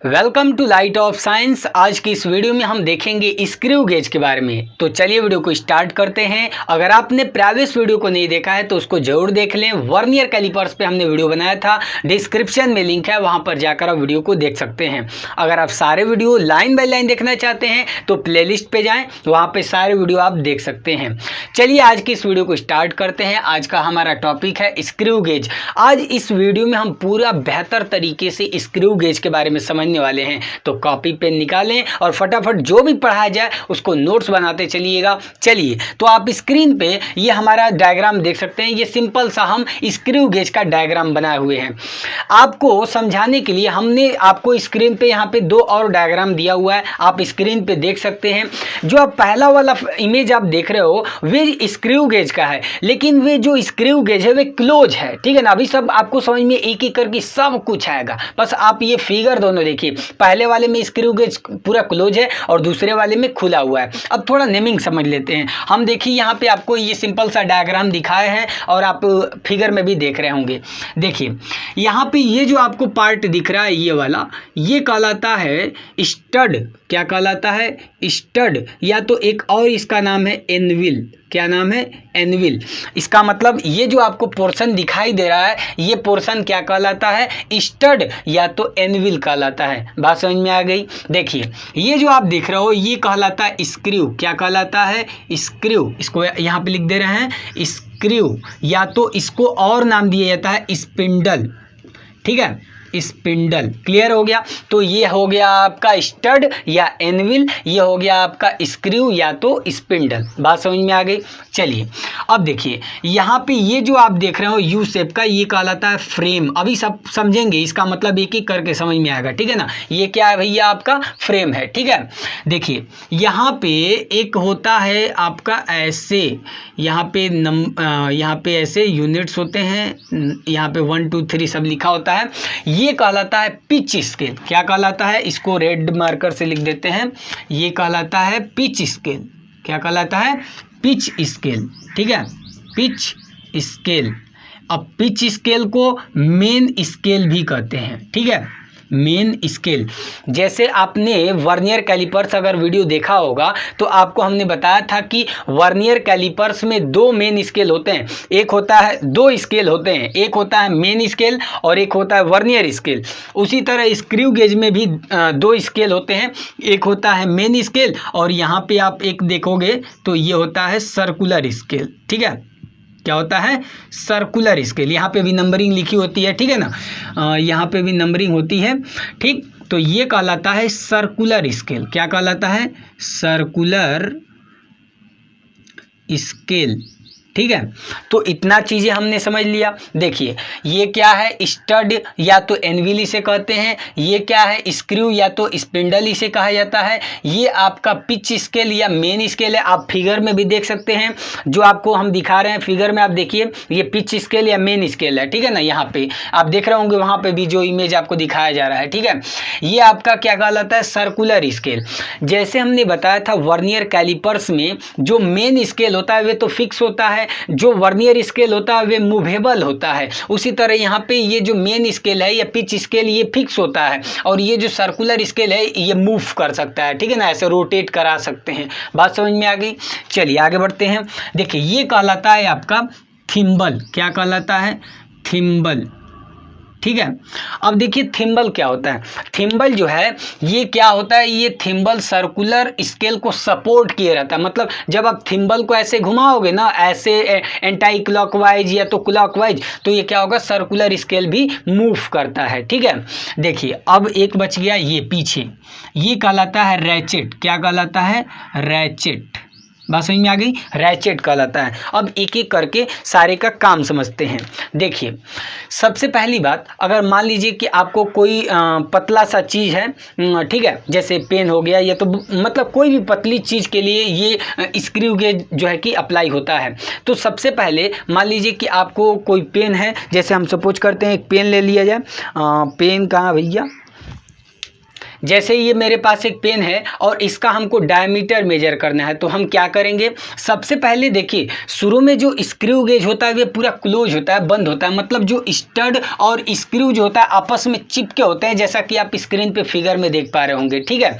Welcome to light of science. आज की इस वीडियो में हम देखेंगे स्क्रू गेज के बारे में। तो चलिए वीडियो को स्टार्ट करते हैं। अगर आपने प्रीवियस वीडियो को नहीं देखा है तो उसको जरूर देख लें। वर्नियर कैलिपर्स पे हमने वीडियो बनाया था, डिस्क्रिप्शन में लिंक है, वहां पर जाकर आप वीडियो को देख सकते हैं। अगर आप सारे वीडियो लाइन बाय लाइन देखना चाहते हैं तो प्लेलिस्ट पे जाएं, वहां पर सारे वीडियो आप देख सकते हैं। चलिए आज की इस वीडियो को स्टार्ट करते हैं। आज का हमारा टॉपिक है स्क्रू गेज। आज इस वीडियो में हम पूरा बेहतर तरीके से स्क्रू गेज के बारे में समझने वाले हैं। तो कॉपी पेन निकालें और फटाफट जो भी पढ़ाया जाए उसको नोट्स बनाते चलिएगा। चलिए तो आप स्क्रीन पे ये हमारा डायग्राम देख सकते हैं। ये सिंपल सा हम स्क्रू गेज का डायग्राम बनाए हुए हैं। आपको समझाने के लिए हमने आपको स्क्रीन पे यहाँ पे दो और डायग्राम दिया हुआ है, आप स्क्रीन पे देख सकते हैं। जो आप पहला वाला इमेज आप देख रहे हो वे स्क्रू गेज का है, लेकिन वे जो स्क्रू गेज है वे क्लोज है, ठीक है ना। अभी सब आपको समझ में एक एक करके सब कुछ आएगा, बस आप ये फिगर दोनों देखिए। पहले वाले में स्क्रू गेज पूरा क्लोज है और दूसरे वाले में खुला हुआ है। अब थोड़ा नेमिंग समझ लेते हैं हम। देखिए यहाँ पे आपको ये सिंपल सा डायग्राम दिखाए हैं और आप फिगर में भी देख रहे होंगे। देखिए यहाँ पे ये जो आपको पार्ट दिख रहा है ये वाला, ये कहलाता है स्टड। क्या कहलाता है? स्टड, या तो एक और इसका नाम है एनविल। क्या नाम है? एनविल। इसका मतलब ये जो आपको पोर्शन दिखाई दे रहा है ये पोर्शन क्या कहलाता है? स्टड या तो एनविल कहलाता है। बात समझ में आ गई? देखिए ये जो आप देख रहे हो ये कहलाता है स्क्रू। क्या कहलाता है? स्क्रू। इसको यहाँ पे लिख दे रहे हैं स्क्रू, या तो इसको और नाम दिया जाता है स्पिंडल, ठीक है, स्पिंडल। क्लियर हो गया? तो ये हो गया आपका स्टड या एनविल, ये हो गया आपका स्क्रू या तो स्पिंडल। बात समझ में आ गई? चलिए अब देखिए यहाँ पे ये जो आप देख रहे हो यू शेप का, ये कहलाता है फ्रेम। अभी सब समझेंगे, इसका मतलब एक एक करके समझ में आएगा, ठीक है ना। ये क्या है भैया? आपका फ्रेम है, ठीक है। देखिए यहाँ पे एक होता है आपका ऐसे, यहाँ पे ऐसे यूनिट्स होते हैं, यहाँ पे 1 2 3 सब लिखा होता है। ये कहलाता है पिच स्केल। क्या कहलाता है? इसको रेड मार्कर से लिख देते हैं। ये कहलाता है पिच स्केल। क्या कहलाता है? पिच स्केल, ठीक है, पिच स्केल। अब पिच स्केल को मेन स्केल भी कहते हैं, ठीक है, मेन स्केल। जैसे आपने वर्नियर कैलिपर्स अगर वीडियो देखा होगा तो आपको हमने बताया था कि वर्नियर कैलिपर्स में दो मेन स्केल होते हैं। एक होता है, दो स्केल होते हैं, एक होता है मेन स्केल और एक होता है वर्नियर स्केल। उसी तरह स्क्रू गेज में भी दो स्केल होते हैं, एक होता है मेन स्केल और यहाँ पे आप एक देखोगे तो ये होता है सर्कुलर स्केल, ठीक है। क्या होता है? Circular scale. यहाँ पे भी नंबरिंग लिखी होती है, ठीक है ना, यहाँ पे भी नंबरिंग होती है, ठीक। तो ये कहलाता है सर्कुलर स्केल। क्या कहलाता है? सर्कुलर स्केल, ठीक है। तो इतना चीज़ें हमने समझ लिया। देखिए ये क्या है? स्टड या तो एनविल इसे कहते हैं। ये क्या है? स्क्रू या तो स्पिंडल इसे कहा जाता है। ये आपका पिच स्केल या मेन स्केल है। आप फिगर में भी देख सकते हैं, जो आपको हम दिखा रहे हैं फिगर में, आप देखिए ये पिच स्केल या मेन स्केल है, ठीक है ना। यहाँ पे आप देख रहे होंगे, वहाँ पे भी जो इमेज आपको दिखाया जा रहा है, ठीक है। ये आपका क्या कहलाता है? Circular scale. जैसे हमने बताया था वर्नियर कैलिपर्स में जो मेन स्केल होता है वे तो फिक्स होता है, जो वर्नियर स्केल होता है वे मूवेबल होता है। उसी तरह यहाँ पे ये जो मेन स्केल है या पिच स्केल ये फिक्स होता है, और ये जो सर्कुलर स्केल है ये मूव कर सकता है, ठीक है ना, ऐसे रोटेट करा सकते हैं। बात समझ में आ गई? चलिए आगे बढ़ते हैं। देखिए ये कहलाता है आपका थिम्बल। क्या कहलाता है? थिम्बल, ठीक है। अब देखिए थिम्बल क्या होता है? थिम्बल जो है ये क्या होता है? ये थिम्बल सर्कुलर स्केल को सपोर्ट किए रहता है। मतलब जब आप थिम्बल को ऐसे घुमाओगे ना, ऐसे एंटी क्लॉकवाइज या तो क्लॉकवाइज, तो ये क्या होगा? सर्कुलर स्केल भी मूव करता है, ठीक है। देखिए अब एक बच गया ये पीछे, ये कहलाता है रैचेट। क्या कहलाता है? रैचेट। बात समझ में आ गई? रैचेट कहलाता है। अब एक एक करके सारे का काम समझते हैं। देखिए सबसे पहली बात, अगर मान लीजिए कि आपको कोई पतला सा चीज़ है, ठीक है, जैसे पेन हो गया, या तो मतलब कोई भी पतली चीज़ के लिए ये स्क्रू गेज जो है कि अप्लाई होता है। तो सबसे पहले मान लीजिए कि आपको कोई पेन है, जैसे हम सपोज करते हैं एक पेन ले लिया जाए। पेन कहाँ भैया? जैसे ये मेरे पास एक पेन है और इसका हमको डायमीटर मेजर करना है, तो हम क्या करेंगे, सबसे पहले देखिए शुरू में जो स्क्रू गेज होता है वो पूरा क्लोज होता है, बंद होता है, मतलब जो स्टड और स्क्रू जो होता है आपस में चिपके होते हैं, जैसा कि आप स्क्रीन पे फिगर में देख पा रहे होंगे। ठीक है,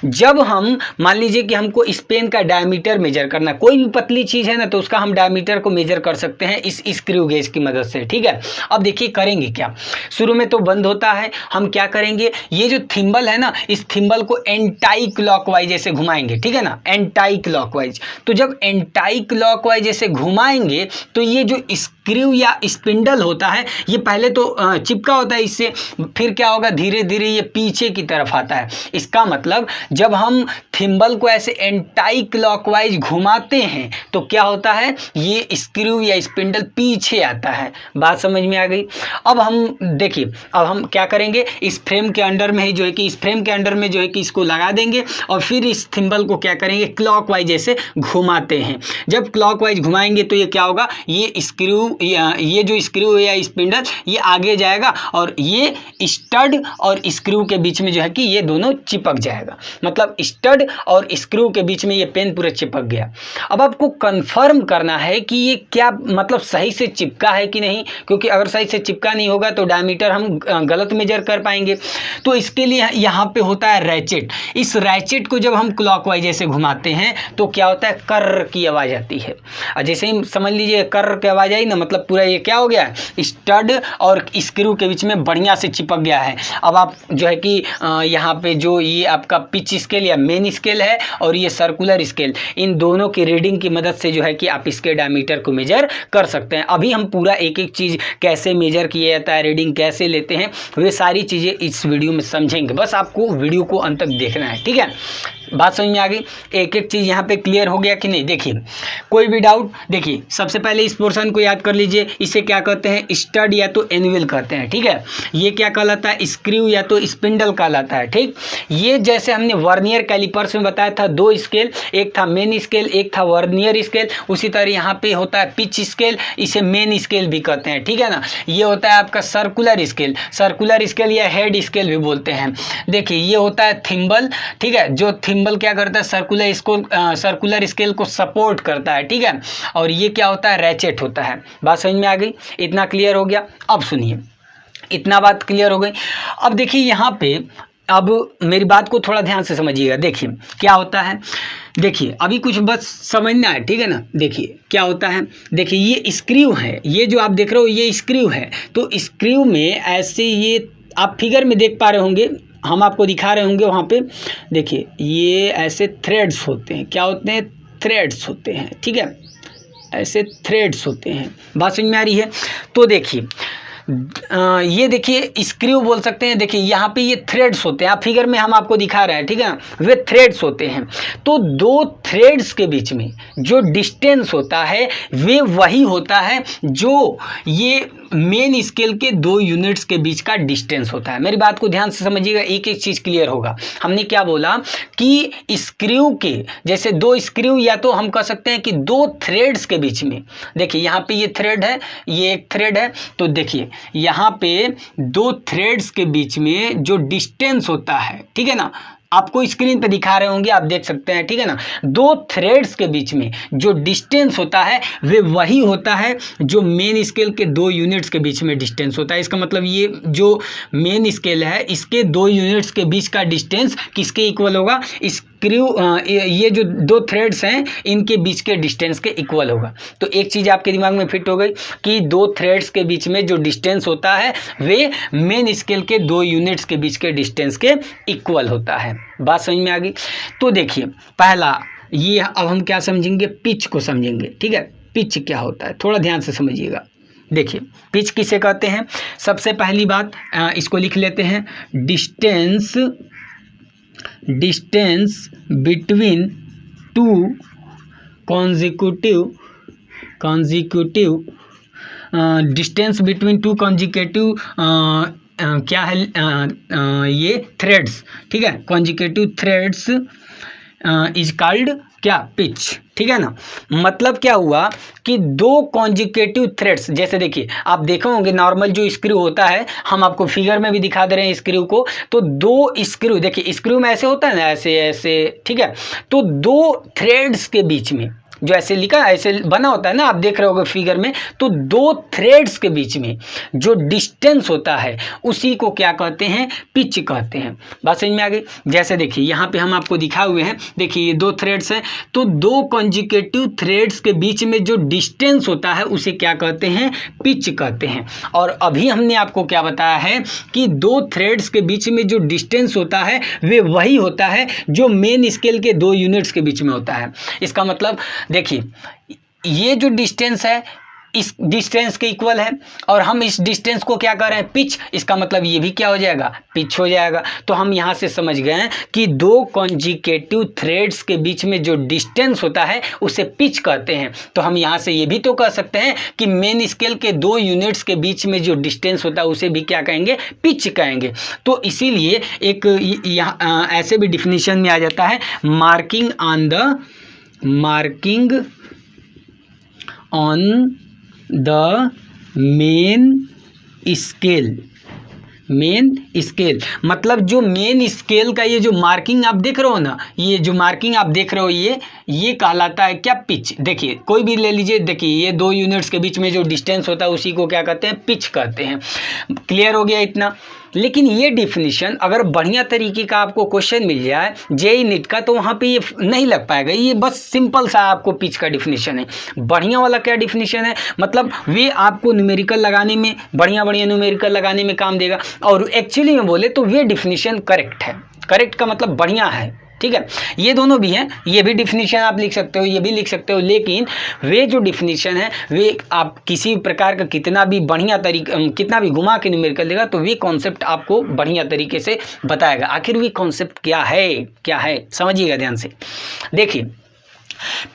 जब हम मान लीजिए कि हमको इस पेन का डायमीटर मेजर करना, कोई भी पतली चीज़ है ना तो उसका हम डायमीटर को मेजर कर सकते हैं इस स्क्रू गेज की मदद से। ठीक है, अब देखिए करेंगे क्या, शुरू में तो बंद होता है, हम क्या करेंगे, ये जो थिम्बल है ना इस थिम्बल को एंटाई क्लॉकवाइज ऐसे घुमाएंगे। ठीक है ना, एंटाई क्लॉकवाइज। तो जब एंटाई क्लॉकवाइज ऐसे घुमाएंगे तो ये जो स्क्रू या स्पिंडल होता है ये पहले तो चिपका होता है इससे, फिर क्या होगा, धीरे धीरे ये पीछे की तरफ आता है। इसका मतलब जब हम थिम्बल को ऐसे एंटाई क्लॉकवाइज घुमाते हैं तो क्या होता है, ये स्क्रू या स्पिंडल पीछे आता है। बात समझ में आ गई। अब हम देखिए, अब हम क्या करेंगे, इस फ्रेम के अंडर में ही जो है कि इस फ्रेम के अंडर में जो है कि इसको लगा देंगे और फिर इस थिम्बल को क्या करेंगे, क्लॉकवाइज ऐसे घुमाते हैं। जब क्लॉकवाइज घुमाएंगे तो ये क्या होगा, ये स्क्रू ये जो स्क्रू या स्पिंडल ये आगे जाएगा और ये स्टड और स्क्रू के बीच में जो है कि ये दोनों चिपक जाएगा, मतलब स्टड और स्क्रू के बीच में ये पेन पूरा चिपक गया। अब आपको कंफर्म करना है कि ये क्या मतलब सही से चिपका है कि नहीं, क्योंकि अगर सही से चिपका नहीं होगा तो डायमीटर हम गलत मेजर कर पाएंगे। तो इसके लिए यहाँ पे होता है रैचेट। इस रैचेट को जब हम क्लॉकवाइज ऐसे घुमाते हैं तो क्या होता है, कर की आवाज़ आती है। और जैसे ही समझ लीजिए कर की आवाज़ आई ना, मतलब पूरा ये क्या हो गया है, स्टड और स्क्रू के बीच में बढ़िया से चिपक गया है। अब आप जो है कि यहाँ पे जो ये आपका पिच स्केल या मेन स्केल है और ये सर्कुलर स्केल, इन दोनों की रीडिंग की मदद से जो है कि आप इसके डायमीटर को मेजर कर सकते हैं। अभी हम पूरा एक एक चीज़ कैसे मेजर किया जाता है, रीडिंग कैसे लेते हैं, वे सारी चीज़ें इस वीडियो में समझेंगे। बस आपको वीडियो को अंत तक देखना है। ठीक है, बात समझ में आ गई, एक एक चीज़ यहाँ पे क्लियर हो गया कि नहीं। देखिए कोई भी डाउट, देखिए सबसे पहले इस पोर्शन को याद कर लीजिए, इसे क्या कहते हैं, स्टड या तो एनविल कहते हैं। ठीक है, ये क्या कहलाता है, स्क्रू या तो स्पिंडल कहलाता है। ठीक, ये जैसे हमने वर्नियर कैलिपर्स में बताया था, दो स्केल, एक था मेन स्केल, एक था वर्नियर स्केल, उसी तरह यहाँ पे होता है पिच स्केल, इसे मेन स्केल भी कहते हैं। ठीक है ना, ये होता है आपका सर्कुलर स्केल, सर्कुलर स्केल या हेड स्केल भी बोलते हैं। देखिए ये होता है थिम्बल। ठीक है, जो थिम्बल क्या करता है, सर्कुलर स्केल को सपोर्ट करता है। ठीक है, और ये क्या होता है, रैचेट होता है। बात समझ में आ गई, इतना क्लियर हो गया। अब सुनिए, इतना बात क्लियर हो गई। अब देखिए यहाँ पे, अब मेरी बात को थोड़ा ध्यान से समझिएगा। देखिए क्या होता है, देखिए अभी कुछ बस समझना है। ठीक है ना, देखिए क्या होता है, देखिए ये स्क्रू है, ये जो आप देख रहे हो ये स्क्रू है। तो स्क्रू में ऐसे ये आप फिगर में देख पा रहे होंगे, हम आपको दिखा रहे होंगे वहाँ पे। देखिए ये ऐसे थ्रेड्स होते हैं, क्या होते हैं, थ्रेड्स होते हैं। ठीक है, ऐसे थ्रेड्स होते हैं। बात समझ में आ रही है। तो देखिए ये देखिए स्क्रू बोल सकते हैं। देखिए यहाँ पे ये थ्रेड्स होते हैं, आप फिगर में हम आपको दिखा रहे हैं। ठीक है, वे थ्रेड्स होते हैं। तो दो थ्रेड्स के बीच में जो डिस्टेंस होता है वे वही होता है जो ये मेन स्केल के दो यूनिट्स के बीच का डिस्टेंस होता है। मेरी बात को ध्यान से समझिएगा, एक एक चीज़ क्लियर होगा। हमने क्या बोला कि स्क्रू के जैसे दो स्क्रू या तो हम कह सकते हैं कि दो थ्रेड्स के बीच में, देखिए यहाँ पे ये थ्रेड है, ये एक थ्रेड है। तो देखिए यहाँ पे दो थ्रेड्स के बीच में जो डिस्टेंस होता है, ठीक है ना, आपको स्क्रीन पे दिखा रहे होंगे, आप देख सकते हैं। ठीक है ना, दो थ्रेड्स के बीच में जो डिस्टेंस होता है वे वही होता है जो मेन स्केल के दो यूनिट्स के बीच में डिस्टेंस होता है। इसका मतलब ये जो मेन स्केल है इसके दो यूनिट्स के बीच का डिस्टेंस किसके इक्वल होगा, ये जो दो थ्रेड्स हैं इनके बीच के डिस्टेंस के इक्वल होगा। तो एक चीज़ आपके दिमाग में फिट हो गई कि दो थ्रेड्स के बीच में जो डिस्टेंस होता है वे मेन स्केल के दो यूनिट्स के बीच के डिस्टेंस के इक्वल होता है। बात समझ में आ गई। तो देखिए पहला ये, अब हम क्या समझेंगे, पिच को समझेंगे। ठीक है, पिच क्या होता है थोड़ा ध्यान से समझिएगा। देखिए पिच किसे कहते हैं, सबसे पहली बात इसको लिख लेते हैं, distance between two consecutive distance between two consecutive क्या है, ये थ्रेड्स। ठीक है, कॉन्जिक्यूटिव थ्रेड्स इज कॉल्ड क्या, पिच, ठीक है ना। मतलब क्या हुआ कि दो कॉन्जिक्यूटिव थ्रेड्स, जैसे देखिए आप देखे होंगे नॉर्मल जो स्क्रू होता है, हम आपको फिगर में भी दिखा दे रहे हैं स्क्रू को, तो दो स्क्रू, देखिए स्क्रू में ऐसे होता है ना, ऐसे ऐसे, ठीक है। तो दो थ्रेड्स के बीच में जो ऐसे लिखा ऐसे बना होता है ना, आप देख रहे होगे फिगर में, तो दो थ्रेड्स के बीच में जो डिस्टेंस होता है उसी को क्या कहते हैं, पिच कहते हैं। बात समझ में आ गई। जैसे देखिए यहाँ पे हम आपको दिखाए हुए हैं, देखिए ये दो थ्रेड्स हैं, तो दो कॉन्जिक्यूटिव थ्रेड्स के बीच में जो डिस्टेंस होता है उसे क्या कहते हैं, पिच कहते हैं। और अभी हमने आपको क्या बताया है कि दो थ्रेड्स के बीच में जो डिस्टेंस होता है वे वही होता है जो मेन स्केल के दो यूनिट्स के बीच में होता है। इसका मतलब देखिए ये जो डिस्टेंस है इस डिस्टेंस के इक्वल है, और हम इस डिस्टेंस को क्या कर रहे हैं, पिच। इसका मतलब ये भी क्या हो जाएगा, पिच हो जाएगा। तो हम यहाँ से समझ गए हैं कि दो कॉन्जिक्यूटिव थ्रेड्स के बीच में जो डिस्टेंस होता है उसे पिच कहते हैं। तो हम यहाँ से ये भी तो कह सकते हैं कि मेन स्केल के दो यूनिट्स के बीच में जो डिस्टेंस होता है उसे भी क्या कहेंगे, पिच कहेंगे। तो इसीलिए एक यहाँ ऐसे भी डिफिनीशन में आ जाता है, marking on the main scale, मतलब जो मेन स्केल का ये जो मार्किंग आप देख रहे हो ना, ये जो मार्किंग आप देख रहे हो ये कहलाता है क्या, पिच। देखिए कोई भी ले लीजिए, देखिए ये दो यूनिट्स के बीच में जो डिस्टेंस होता है उसी को क्या कहते हैं, पिच कहते हैं। क्लियर हो गया इतना। लेकिन ये डिफिनीशन अगर बढ़िया तरीके का आपको क्वेश्चन मिल जाए जेईई नीट का, तो वहाँ पे ये नहीं लग पाएगा। ये बस सिंपल सा आपको पिच का डिफिनीशन है। बढ़िया वाला क्या डिफिनीशन है, मतलब वे आपको न्यूमेरिकल लगाने में, बढ़िया न्यूमेरिकल लगाने में काम देगा। और एक्चुअली में बोले तो वे डिफिनीशन करेक्ट है। करेक्ट का मतलब बढ़िया है, ठीक है। ये दोनों भी हैं, ये भी डिफिनीशन आप लिख सकते हो, ये भी लिख सकते हो, लेकिन वे जो डिफिनीशन है वे आप किसी प्रकार का कितना भी बढ़िया तरीका, कितना भी घुमा के न्यूमेरिकल देगा तो वे कॉन्सेप्ट आपको बढ़िया तरीके से बताएगा। आखिर वे कॉन्सेप्ट क्या है समझिएगा ध्यान से। देखिए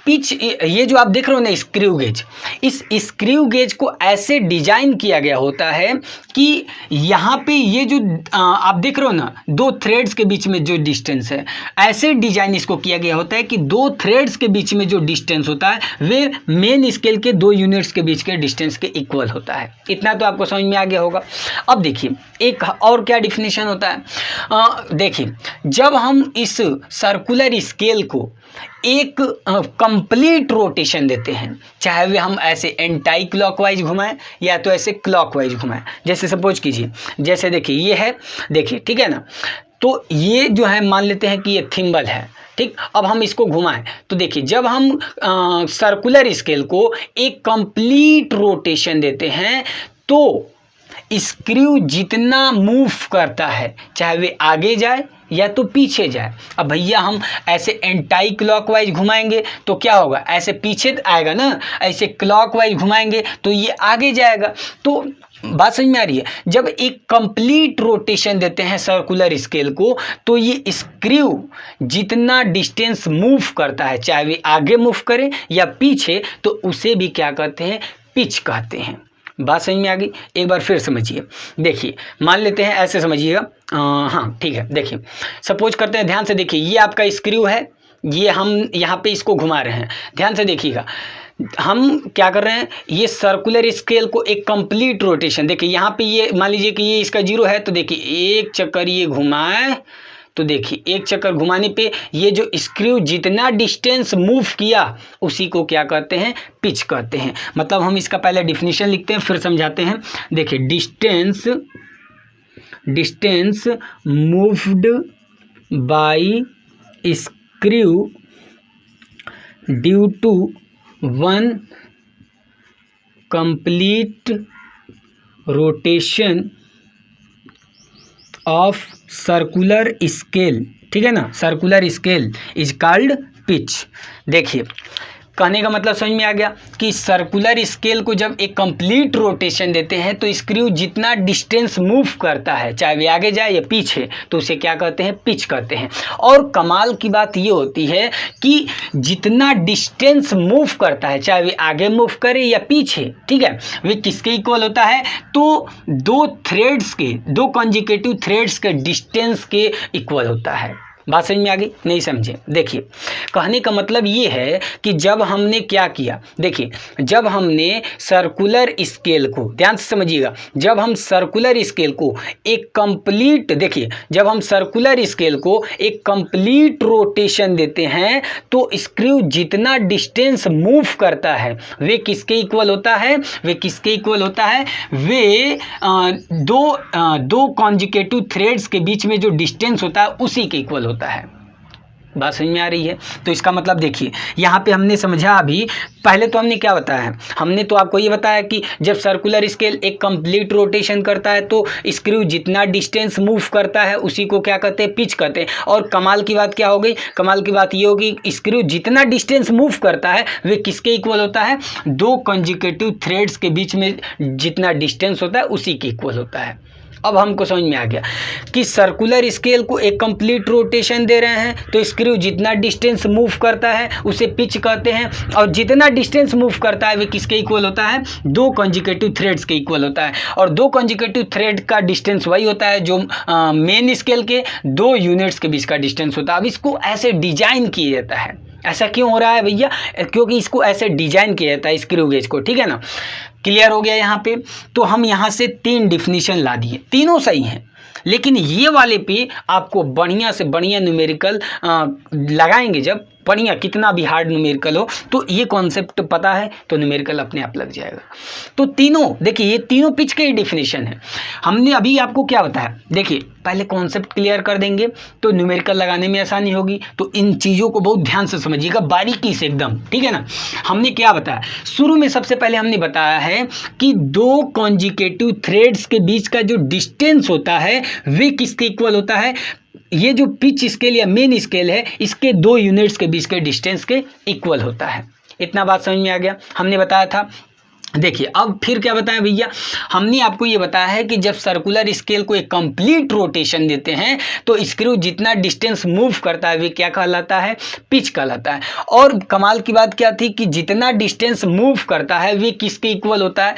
पिच, ये जो आप देख रहे हो ना स्क्रू गेज, इस स्क्रू गेज को ऐसे डिजाइन किया गया होता है कि यहाँ पे ये जो आप देख रहे हो ना दो थ्रेड्स के बीच में जो डिस्टेंस है, ऐसे डिजाइन इसको किया गया होता है कि दो थ्रेड्स के बीच में जो डिस्टेंस होता है वे मेन स्केल के दो यूनिट्स के बीच के डिस्टेंस के इक्वल होता है। इतना तो आपको समझ में आ गया होगा। अब देखिए एक और क्या डिफिनेशन होता है। देखिए जब हम इस सर्कुलर स्केल को एक कंप्लीट रोटेशन देते हैं, चाहे वे हम ऐसे एंटी क्लॉकवाइज घुमाएं या तो ऐसे क्लॉकवाइज घुमाएं। जैसे सपोज कीजिए, जैसे देखिए ये है, देखिए ठीक है ना, तो ये जो है मान लेते हैं कि ये थिम्बल है, ठीक। अब हम इसको घुमाएं तो देखिए जब हम सर्कुलर स्केल को एक कंप्लीट रोटेशन देते हैं तो स्क्रू जितना मूव करता है, चाहे वे आगे जाए या तो पीछे जाए। अब भैया हम ऐसे एंटी क्लॉकवाइज घुमाएंगे तो क्या होगा, ऐसे पीछे आएगा ना, ऐसे क्लॉकवाइज घुमाएंगे तो ये आगे जाएगा। तो बात समझ में आ रही है। जब एक कंप्लीट रोटेशन देते हैं सर्कुलर स्केल को तो ये स्क्रू जितना डिस्टेंस मूव करता है, चाहे वे आगे मूव करे या पीछे, तो उसे भी क्या कहते हैं, पिच कहते हैं। बात समझ में आ गई। एक बार फिर समझिए। देखिए मान लेते हैं ऐसे समझिएगा, हाँ ठीक है। देखिए सपोज करते हैं, ध्यान से देखिए, ये आपका स्क्रू है, ये हम यहाँ पे इसको घुमा रहे हैं। ध्यान से देखिएगा, हम क्या कर रहे हैं, ये सर्कुलर स्केल को एक कंप्लीट रोटेशन, देखिए यहाँ पे ये मान लीजिए कि ये इसका जीरो है, तो देखिए एक चक्कर ये घुमाए तो देखिए एक चक्कर घुमाने पे ये जो स्क्रू जितना डिस्टेंस मूव किया उसी को क्या कहते हैं, पिच कहते हैं। मतलब हम इसका पहले डिफिनीशन लिखते हैं फिर समझाते हैं। देखिए distance moved by screw due to one complete rotation of circular scale, ठीक है ना, circular scale is called pitch. देखिए कहने का मतलब समझ में आ गया कि सर्कुलर स्केल को जब एक कंप्लीट रोटेशन देते हैं तो स्क्रू जितना डिस्टेंस मूव करता है, चाहे वे आगे जाए या पीछे, तो उसे क्या कहते हैं, पिच कहते हैं। और कमाल की बात ये होती है कि जितना डिस्टेंस मूव करता है, चाहे वे आगे मूव करे या पीछे, ठीक है, वे किसके इक्वल होता है, तो दो थ्रेड्स के, दो कॉन्जिक्यूटिव थ्रेड्स के डिस्टेंस के इक्वल होता है। बात समझ में आ गई? नहीं समझे? देखिए, कहने का मतलब ये है कि जब हमने क्या किया, देखिए जब हमने सर्कुलर स्केल को, ध्यान से समझिएगा, जब हम सर्कुलर स्केल को एक कंप्लीट, देखिए जब हम सर्कुलर स्केल को एक कंप्लीट रोटेशन देते हैं तो स्क्रू जितना डिस्टेंस मूव करता है वे किसके इक्वल होता है? वे किसके इक्वल होता है? वे दो कॉन्जिकेटिव थ्रेड्स के बीच में जो डिस्टेंस होता है उसी के इक्वल होता है। बात समझ में आ रही है? तो इसका मतलब देखिए यहाँ पे हमने समझा, अभी पहले तो हमने क्या बताया है, हमने तो आपको ये बताया कि जब सर्कुलर स्केल एक कंप्लीट रोटेशन करता है तो स्क्रू जितना डिस्टेंस मूव करता है उसी को क्या कहते हैं? पिच कहते हैं। और कमाल की बात क्या हो गई? कमाल की बात ये होगी, स्क्रू जितना डिस्टेंस मूव करता है वे किसके इक्वल होता है? दो कंजिक्यूटिव थ्रेड्स के बीच में जितना डिस्टेंस होता है उसी के इक्वल होता है। अब हमको समझ में आ गया कि सर्कुलर स्केल को एक कंप्लीट रोटेशन दे रहे हैं तो स्क्रू जितना डिस्टेंस मूव करता है उसे पिच कहते हैं, और जितना डिस्टेंस मूव करता है वे किसके इक्वल होता है? दो कंजिक्यूटिव थ्रेड्स के इक्वल होता है। और दो कंजिक्यूटिव थ्रेड का डिस्टेंस वही होता है जो मेन स्केल के दो यूनिट्स के बीच का डिस्टेंस होता है। अब इसको ऐसे डिजाइन किया जाता है। ऐसा क्यों हो रहा है भैया? क्योंकि इसको ऐसे डिजाइन किया जाता है स्क्रू गेज को, ठीक है ना? क्लियर हो गया यहाँ पे? तो हम यहाँ से 3 डिफिनीशन ला दिए, तीनों सही हैं, लेकिन ये वाले पे आपको बढ़िया से बढ़िया न्यूमेरिकल लगाएंगे। जब बढ़िया, कितना भी हार्ड न्यूमेरिकल हो तो ये कॉन्सेप्ट पता है तो न्यूमेरिकल अपने आप लग जाएगा। तो तीनों, देखिए ये तीनों पिच के ही डिफिनीशन है। हमने अभी आपको क्या बताया, देखिए पहले कॉन्सेप्ट क्लियर कर देंगे तो न्यूमेरिकल लगाने में आसानी होगी। तो इन चीज़ों को बहुत ध्यान से समझिएगा, बारीकी से एकदम, ठीक है ना? हमने क्या बताया शुरू में? सबसे पहले हमने बताया है कि दो कॉन्जिक्यूटिव थ्रेड्स के बीच का जो डिस्टेंस होता है वे किसके इक्वल होता है? ये जो पिच स्केल या मेन स्केल है इसके दो यूनिट्स के बीच के डिस्टेंस के इक्वल होता है। इतना बात समझ में आ गया? हमने बताया था। देखिए अब फिर क्या बताया भैया, हमने आपको ये बताया है कि जब सर्कुलर स्केल को एक कंप्लीट रोटेशन देते हैं तो स्क्रू जितना डिस्टेंस मूव करता है वे क्या कहलाता है? पिच कहलाता है। और कमाल की बात क्या थी कि जितना डिस्टेंस मूव करता है वे किसके इक्वल होता है?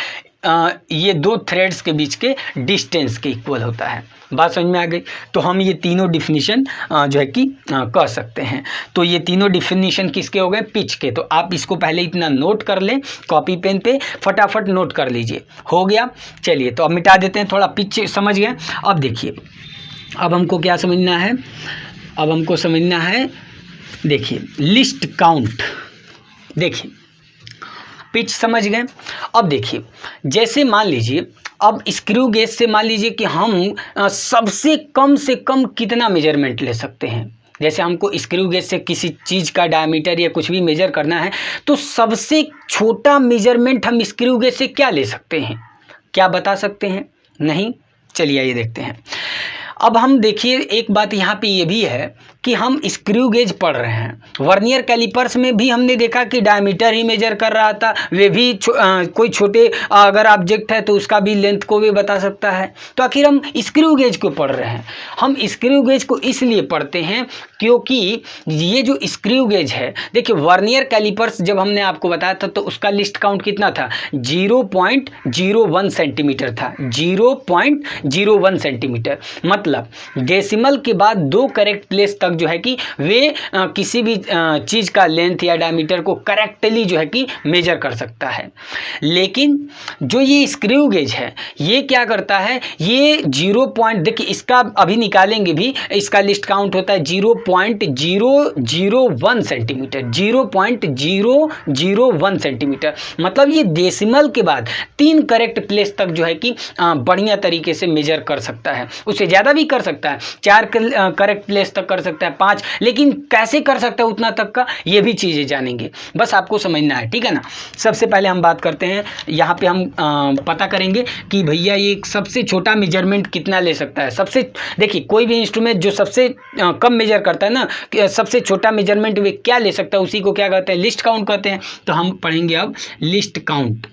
ये दो थ्रेड्स के बीच के डिस्टेंस के इक्वल होता है। बात समझ में आ गई? तो हम ये तीनों डिफिनीशन जो है कि कह सकते हैं। तो ये तीनों डिफिनीशन किसके हो गए? पिच के। तो आप इसको पहले इतना नोट कर लें, कॉपी पेन पे फटाफट नोट कर लीजिए। हो गया? चलिए तो अब मिटा देते हैं, थोड़ा पिच समझ गए। अब देखिए, अब हमको क्या समझना है? अब हमको समझना है, देखिए लिस्ट काउंट। देखिए पिच समझ गए। अब देखिए, जैसे मान लीजिए अब स्क्रू गेज से मान लीजिए कि हम सबसे कम से कम कितना मेजरमेंट ले सकते हैं। जैसे हमको स्क्रू गेज से किसी चीज़ का डायमीटर या कुछ भी मेजर करना है तो सबसे छोटा मेजरमेंट हम स्क्रू गेज से क्या ले सकते हैं? क्या बता सकते हैं? नहीं? चलिए ये देखते हैं। अब हम देखिए एक बात यहाँ पे ये भी है कि हम स्क्रू गेज पढ़ रहे हैं। वर्नियर कैलिपर्स में भी हमने देखा कि डायमीटर ही मेजर कर रहा था, वे भी कोई छोटे अगर ऑब्जेक्ट है तो उसका भी लेंथ को भी बता सकता है। तो आखिर हम स्क्रू गेज को पढ़ रहे हैं। हम स्क्रू गेज को इसलिए पढ़ते हैं क्योंकि ये जो स्क्रू गेज है, देखिए वर्नियर कैलिपर्स जब हमने आपको बताया था तो उसका लिस्ट काउंट कितना था? 0.01 सेंटीमीटर था। 0.01 सेंटीमीटर, मतलब डेसिमल के बाद 2 करेक्ट प्लेस तक जो है कि वे किसी भी चीज़ का लेंथ या डायमीटर को करेक्टली जो है कि मेजर कर सकता है। लेकिन जो ये स्क्रू गेज है ये क्या करता है? ये 0. देखिए इसका अभी निकालेंगे भी, इसका लिस्ट काउंट होता है 0.001 सेंटीमीटर। 0.001 सेंटीमीटर, मतलब ये डेसिमल के बाद 3 करेक्ट प्लेस तक जो है कि बढ़िया तरीके से मेजर कर सकता है। उससे ज़्यादा भी कर सकता है, 4 करेक्ट प्लेस तक कर सकता है, 5, लेकिन कैसे कर सकता है उतना तक का ये भी चीज़ें जानेंगे, बस आपको समझना है, ठीक है ना। सबसे पहले हम बात करते हैं, यहाँ पे हम पता करेंगे कि भैया ये सबसे छोटा मेजरमेंट कितना ले सकता है। सबसे देखिए कोई भी इंस्ट्रूमेंट जो सबसे कम मेजर करता है ना, सबसे छोटा मेजरमेंट वे क्या ले सकता है उसी को क्या कहते हैं? लिस्ट काउंट कहते हैं। तो हम पढ़ेंगे अब list count.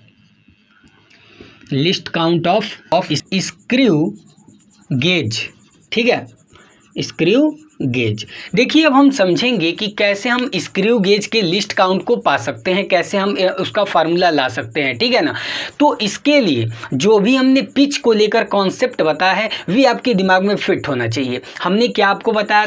List count of screw gauge, ठीक है, स्क्रू गेज। देखिए अब हम समझेंगे कि कैसे हम स्क्रू गेज के लिस्ट काउंट को पा सकते हैं, कैसे हम उसका फार्मूला ला सकते हैं, ठीक है ना। तो इसके लिए जो भी हमने पिच को लेकर कॉन्सेप्ट बताया है वे आपके दिमाग में फिट होना चाहिए। हमने क्या आपको बताया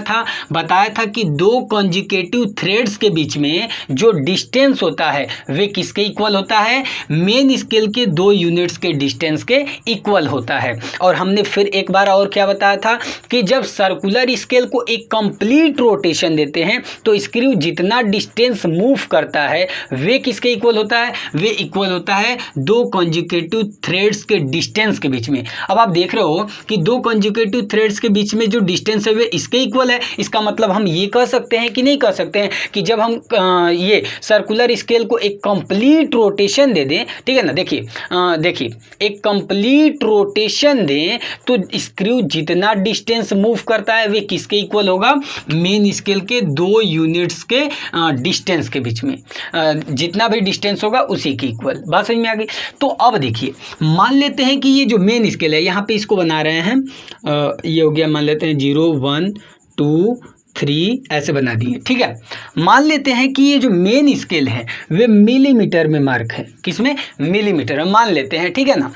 था कि दो कॉन्जिक्यूटिव थ्रेड्स के बीच में जो डिस्टेंस होता है वे किसके इक्वल होता है, मेन स्केल के 2 यूनिट्स के डिस्टेंस के इक्वल होता है। और हमने फिर एक बार और क्या बताया था कि जब सर्कुलर स्केल को एक कंप्लीट रोटेशन देते हैं तो स्क्रू जितना डिस्टेंस मूव करता है वे किसके इक्वल होता है, वे इक्वल होता है 2 कॉन्जिक्यूटिव थ्रेड्स के डिस्टेंस के बीच में। अब आप देख रहे हो कि 2 कॉन्जिक्यूटिव थ्रेड्स के बीच में जो डिस्टेंस है वे इसके इक्वल है। इसका मतलब हम ये कह सकते हैं कि नहीं कह सकते हैं कि जब हम ये सर्कुलर स्केल को एक कंप्लीट रोटेशन दे दें, ठीक है ना। देखिए एक कंप्लीट रोटेशन दें तो स्क्रू जितना डिस्टेंस मूव करता है वे किसके इक्वल होगा, मेन स्केल के 2 यूनिट्स के डिस्टेंस के बीच में जितना भी डिस्टेंस होगा उसी के इक्वल। बात समझ में आ गई। तो अब देखिए मान लेते हैं कि ये जो मेन स्केल है यहाँ पे इसको बना रहे हैं, ये हो गया, मान लेते हैं 0 1 2 3 ऐसे बना दिए, ठीक है। मान लेते हैं कि ये जो मेन स्केल है वे मिलीमीटर में मार्क है, किसमें, मिलीमीटर में मान लेते हैं, ठीक है ना।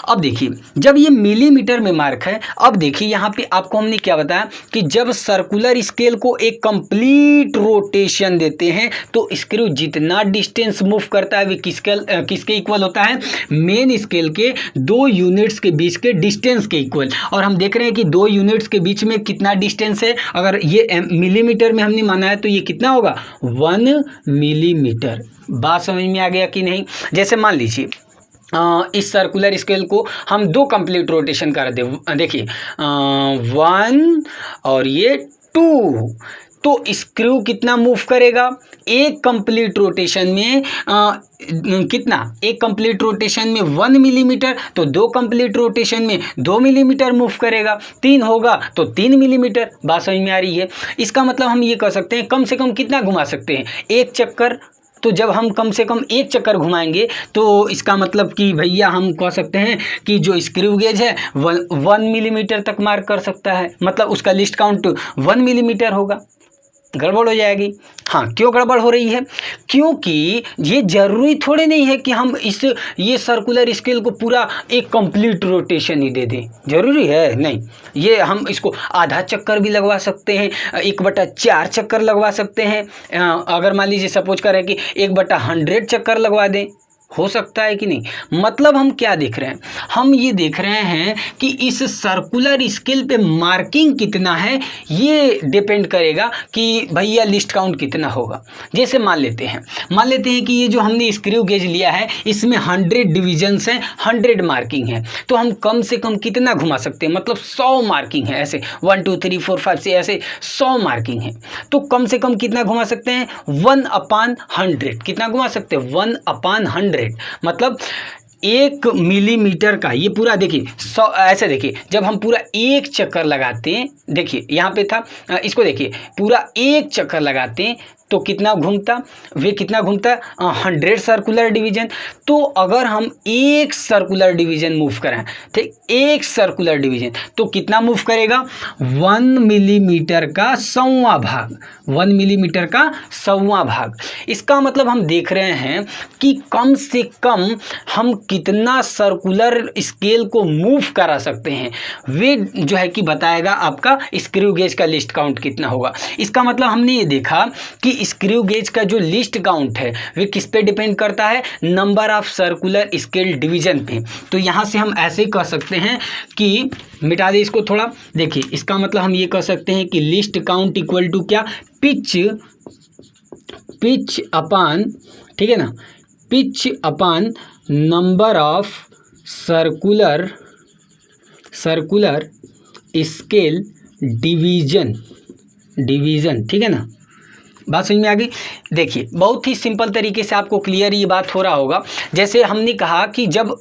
अब देखिए जब ये मिलीमीटर में मार्क है, अब देखिए यहाँ पे आपको हमने क्या बताया कि जब सर्कुलर स्केल को एक कंप्लीट रोटेशन देते हैं तो स्क्रू जितना डिस्टेंस मूव करता है वे किसके इक्वल होता है, मेन स्केल के 2 यूनिट्स के बीच के डिस्टेंस के इक्वल। और हम देख रहे हैं कि 2 यूनिट्स के बीच में कितना डिस्टेंस है, अगर ये मिलीमीटर में हमने माना है तो ये कितना होगा, 1 मिलीमीटर। बात समझ में आ गया कि नहीं। जैसे मान लीजिए इस सर्कुलर स्केल को हम 2 कंप्लीट रोटेशन कर दे, देखिए 1 और ये 2, तो स्क्रू कितना मूव करेगा, एक कंप्लीट रोटेशन में कितना, एक कंप्लीट रोटेशन में 1 मिलीमीटर, तो 2 कंप्लीट रोटेशन में 2 मिलीमीटर मूव करेगा, 3 होगा तो 3 मिलीमीटर। बात समझ में आ रही है। इसका मतलब हम ये कह सकते हैं कम से कम कितना घुमा सकते हैं, एक चक्कर। तो जब हम कम से कम एक चक्कर घुमाएंगे तो इसका मतलब कि भैया हम कह सकते हैं कि जो स्क्रू गेज है 1 मिलीमीटर तक मार्क कर सकता है, मतलब उसका लिस्ट काउंट 1 मिलीमीटर होगा। गड़बड़ हो जाएगी। हाँ, क्यों गड़बड़ हो रही है, क्योंकि ये जरूरी थोड़े नहीं है कि हम ये सर्कुलर स्केल को पूरा एक कंप्लीट रोटेशन ही दे दें, जरूरी है नहीं। ये हम इसको आधा चक्कर भी लगवा सकते हैं, 1/4 चक्कर लगवा सकते हैं। अगर मान लीजिए सपोज करें कि 1/100 चक्कर लगवा दें, हो सकता है कि नहीं। मतलब हम क्या देख रहे हैं, हम ये देख रहे हैं कि इस सर्कुलर स्केल पे मार्किंग कितना है ये डिपेंड करेगा कि भैया लिस्ट काउंट कितना होगा। जैसे मान लेते हैं कि ये जो हमने स्क्रू गेज लिया है इसमें 100 डिविजन्स हैं, 100 मार्किंग है, तो हम कम से कम कितना घुमा सकते हैं, मतलब 100 मार्किंग है, ऐसे 1 2 3 4 5 6 ऐसे 100 मार्किंग है, तो कम से कम कितना घुमा सकते हैं, 1/100। कितना घुमा सकते हैं, 1/100, मतलब 1 मिलीमीटर का ये पूरा। देखिए 100 ऐसे, देखिए जब हम पूरा एक चक्कर लगाते हैं, देखिए यहाँ पे था, इसको देखिए पूरा एक चक्कर लगाते हैं तो कितना घूमता, वे कितना घूमता, 100 सर्कुलर डिवीजन। तो अगर हम एक सर्कुलर डिवीजन मूव करें, ठीक, एक सर्कुलर डिवीजन तो कितना मूव करेगा, 1 मिलीमीटर का 100वां भाग, 1 मिलीमीटर का 100वां भाग। इसका मतलब हम देख रहे हैं कि कम से कम हम कितना सर्कुलर स्केल को मूव करा सकते हैं, वे जो है कि बताएगा आपका स्क्रू गेज का लिस्ट काउंट कितना होगा। इसका मतलब हमने ये देखा कि स्क्रू गेज का जो लिस्ट काउंट है वे किस पे डिपेंड करता है, number of circular scale division पे। तो यहाँ से हम ऐसे कह सकते हैं कि, मिटा दे इसको थोड़ा, देखिए इसका मतलब हम ये कह सकते हैं कि लिस्ट काउंट इक्वल टू क्या, पिच अपान, ठीक है ना, pitch upon number of circular scale division, ठीक है ना, बात समझ में आ गई। देखिए बहुत ही सिंपल तरीके से आपको क्लियर ये बात हो रहा होगा। जैसे हमने कहा कि जब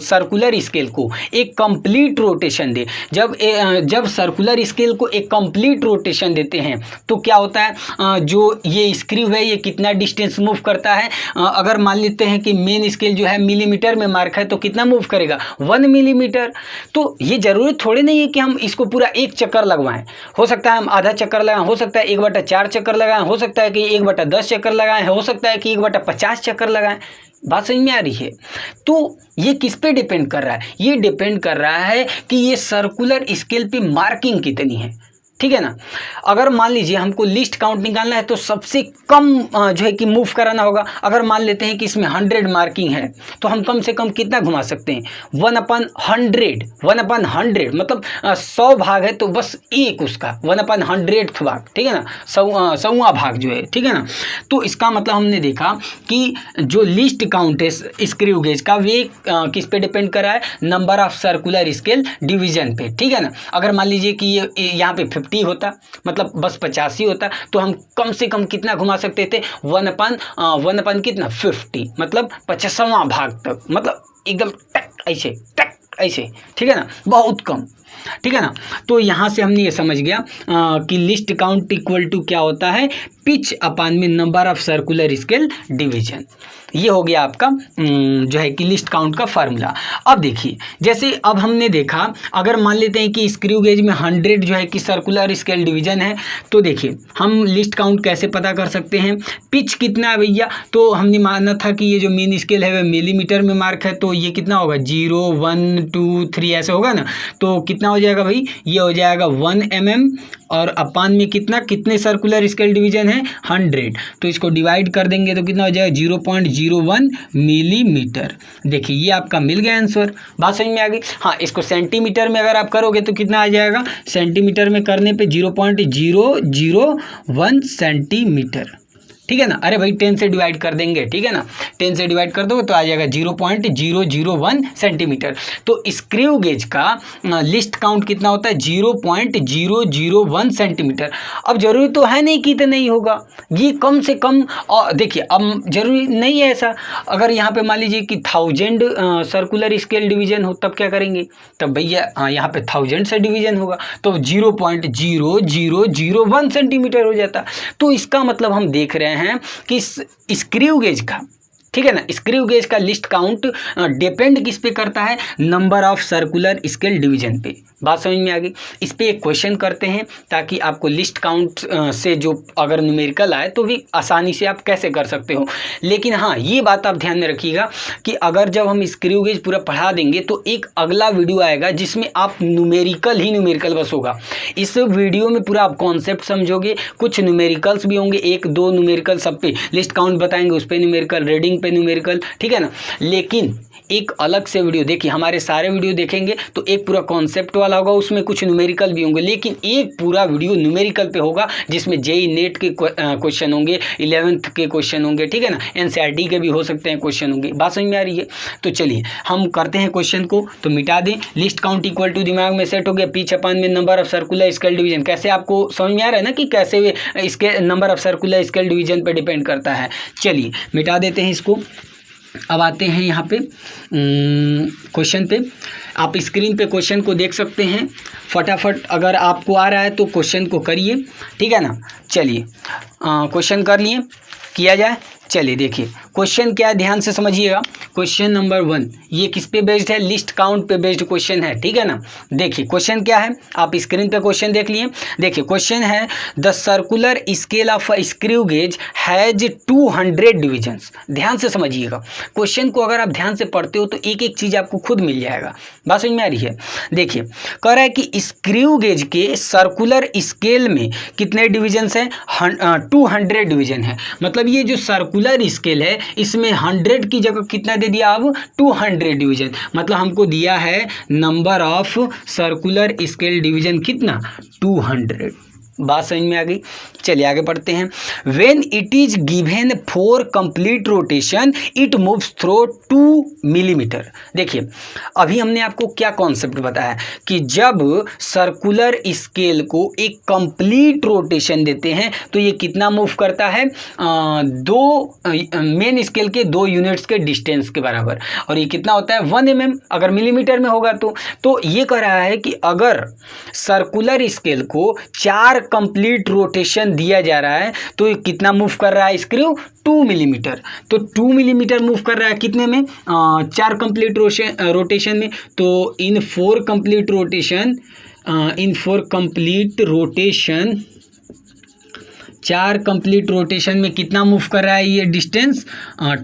सर्कुलर स्केल को एक कंप्लीट रोटेशन दे, जब सर्कुलर स्केल को एक कंप्लीट रोटेशन देते हैं तो क्या होता है, जो ये स्क्रू है ये कितना डिस्टेंस मूव करता है। अगर मान लेते हैं कि मेन स्केल जो है मिलीमीटर में मार्क है तो कितना मूव करेगा, 1 मिलीमीटर। तो ये जरूरी थोड़ी नहीं है कि हम इसको पूरा एक चक्कर लगवाएं, हो सकता है हम आधा चक्कर लगाएं, हो सकता है 1/4 चक्कर लगाएं, हो सकता है कि 1/10 चक्कर लगाएं, हो सकता है कि 1/50 चक्कर लगाएं। बात समझ में आ रही है। तो ये किस पे डिपेंड कर रहा है, ये डिपेंड कर रहा है कि ये सर्कुलर स्केल पे मार्किंग कितनी है, ठीक है ना। अगर मान लीजिए हमको लिस्ट काउंट निकालना है तो सबसे कम जो है कि मूव कराना होगा। अगर मान लेते हैं कि इसमें 100 मार्किंग है तो हम कम से कम कितना घुमा सकते हैं, 1/100 मतलब 100 भाग है तो बस एक उसका 1/100th भाग, ठीक है ना, 100वां भाग जो है, ठीक है ना। तो इसका मतलब हमने देखा कि जो लिस्ट काउंट है स्क्रू गेज का वे किस पे डिपेंड कर रहा है, number of circular scale division पे, ठीक है ना। अगर मान लीजिए कि ये यहाँ पे 50 होता, मतलब बस 85 होता, तो हम कम से कम कितना घुमा सकते थे, 1/1 कितना 50, मतलब 50वां भाग तक, मतलब एकदम टक ऐसे, ठीक है ना, बहुत कम, ठीक है ना। तो यहाँ से हमने ये समझ गया कि लिस्ट काउंट इक्वल टू क्या होता है, पिच अपान में number of circular scale division. ये हो गया आपका जो है कि लिस्ट काउंट का फार्मूला। अब देखिए जैसे अब हमने देखा, अगर मान लेते हैं कि स्क्रू गेज में 100 जो है कि सर्कुलर स्केल डिवीजन है, तो देखिए हम लिस्ट काउंट कैसे पता कर सकते हैं, पिच कितना है भैया, तो हमने माना था कि ये जो मेन स्केल है वह मिलीमीटर में मार्क है, तो ये कितना होगा 0 1 2 3 ऐसे होगा ना। तो कितना हो जाएगा भाई, ये हो जाएगा 1 mm और अपान में कितने सर्कुलर स्केल डिवीजन है 100, तो इसको डिवाइड कर देंगे तो कितना हो जाएगा 0.01 मिलीमीटर। देखिए ये आपका मिल गया आंसर। बात समझ में आ गई। हाँ, इसको सेंटीमीटर में अगर आप करोगे तो कितना आ जाएगा, सेंटीमीटर में करने पे 0.001 सेंटीमीटर, ठीक है ना। अरे भाई 10 से डिवाइड कर देंगे, ठीक है ना, 10 से डिवाइड कर दोगे तो आ जाएगा 0.001 सेंटीमीटर। तो स्क्रू गेज का लिस्ट काउंट कितना होता है 0.001 सेंटीमीटर। अब जरूरी तो है नहीं कि इतना ही होगा, ये कम से कम। और देखिए अब जरूरी नहीं है ऐसा, अगर यहाँ पे मान लीजिए कि 1000 सर्कुलर स्केल डिवीजन हो तब क्या करेंगे, तब भैया यहाँ पे 1000 से डिवीजन होगा तो 0.0001 सेंटीमीटर हो जाता। तो इसका मतलब हम देख रहे हैं कि स्क्रू गेज का, ठीक है ना, स्क्रू गेज का लिस्ट काउंट डिपेंड किस पे करता है, number of circular scale division पे। बात समझ में आ गई। इस पे एक क्वेश्चन करते हैं ताकि आपको लिस्ट काउंट से जो अगर न्यूमेरिकल आए तो भी आसानी से आप कैसे कर सकते हो। लेकिन हाँ, ये बात आप ध्यान में रखिएगा कि अगर जब हम स्क्रू गेज पूरा पढ़ा देंगे तो एक अगला वीडियो आएगा जिसमें आप न्यूमेरिकल बस होगा। इस वीडियो में पूरा आप कॉन्सेप्ट समझोगे, कुछ न्यूमेरिकल्स भी होंगे, 1-2 न्यूमेरिकल सब पे लिस्ट काउंट बताएंगे, उस पर न्यूमेरिकल, रीडिंग पे न्यूमेरिकल, ठीक है ना। लेकिन एक अलग से वीडियो देखिए, हमारे सारे वीडियो देखेंगे तो एक पूरा कॉन्सेप्ट वाला होगा, उसमें कुछ न्यूमेरिकल भी होंगे, लेकिन एक पूरा वीडियो न्यूमेरिकल पे होगा जिसमें जेई नेट के क्वेश्चन होंगे, 11th के क्वेश्चन होंगे, ठीक है ना, एनसीईआरटी के भी हो सकते हैं क्वेश्चन होंगे। बात समझ में आ रही है। तो चलिए हम करते हैं क्वेश्चन को, तो मिटा दें। लिस्ट काउंट इक्वल टू दिमाग में सेट हो गया, पिच अपान में number of circular scale division. कैसे आपको समझ में आ रहा है ना कि कैसे इसके number of circular scale division पे डिपेंड करता है। चलिए मिटा देते हैं इसको। अब आते हैं यहाँ पे क्वेश्चन पे। आप स्क्रीन पे क्वेश्चन को देख सकते हैं, फटाफट अगर आपको आ रहा है तो क्वेश्चन को करिए, ठीक है ना। चलिए क्वेश्चन कर लिए, किया जाए। चलिए देखिए क्वेश्चन क्या है, ध्यान से समझिएगा। क्वेश्चन नंबर 1 ये किस पे बेस्ड है, लिस्ट काउंट पे बेस्ड क्वेश्चन है, ठीक है ना। देखिए क्वेश्चन क्या है, आप स्क्रीन पे क्वेश्चन देख लिए। देखिए क्वेश्चन है the circular scale of a screw gauge has 200 divisions. ध्यान से समझिएगा क्वेश्चन को, अगर आप ध्यान से पढ़ते हो तो एक एक चीज़ आपको खुद मिल जाएगा। बात समझ में आ रही है। देखिए कह रहा है कि स्क्रू गेज के सर्कुलर स्केल में कितने डिविजन्स हैं, 200 डिवीजन है। मतलब ये जो सर्कुलर स्केल है इसमें 100 की जगह कितना दे दिया, अब 200 डिवीजन। मतलब हमको दिया है number of circular scale division कितना, 200। बात समझ में आ गई। चलिए आगे पढ़ते हैं। When it is given for complete rotation it moves through 2 millimetre. देखिए अभी हमने आपको क्या कॉन्सेप्ट बताया कि जब सर्कुलर स्केल को एक कंप्लीट रोटेशन देते हैं तो ये कितना मूव करता है, दो मेन स्केल के 2 यूनिट्स के डिस्टेंस के बराबर, और ये कितना होता है 1 mm अगर मिलीमीटर में होगा तो ये कह रहा है कि अगर सर्कुलर स्केल को 4 कंप्लीट रोटेशन दिया जा रहा है तो ये कितना मूव कर रहा है स्क्रू, 2 मिलीमीटर। तो 2 मिलीमीटर मूव कर रहा है कितने में, 4 कंप्लीट रोटेशन में। तो इन 4 कंप्लीट रोटेशन 4 कंप्लीट रोटेशन में कितना मूव कर रहा है ये डिस्टेंस,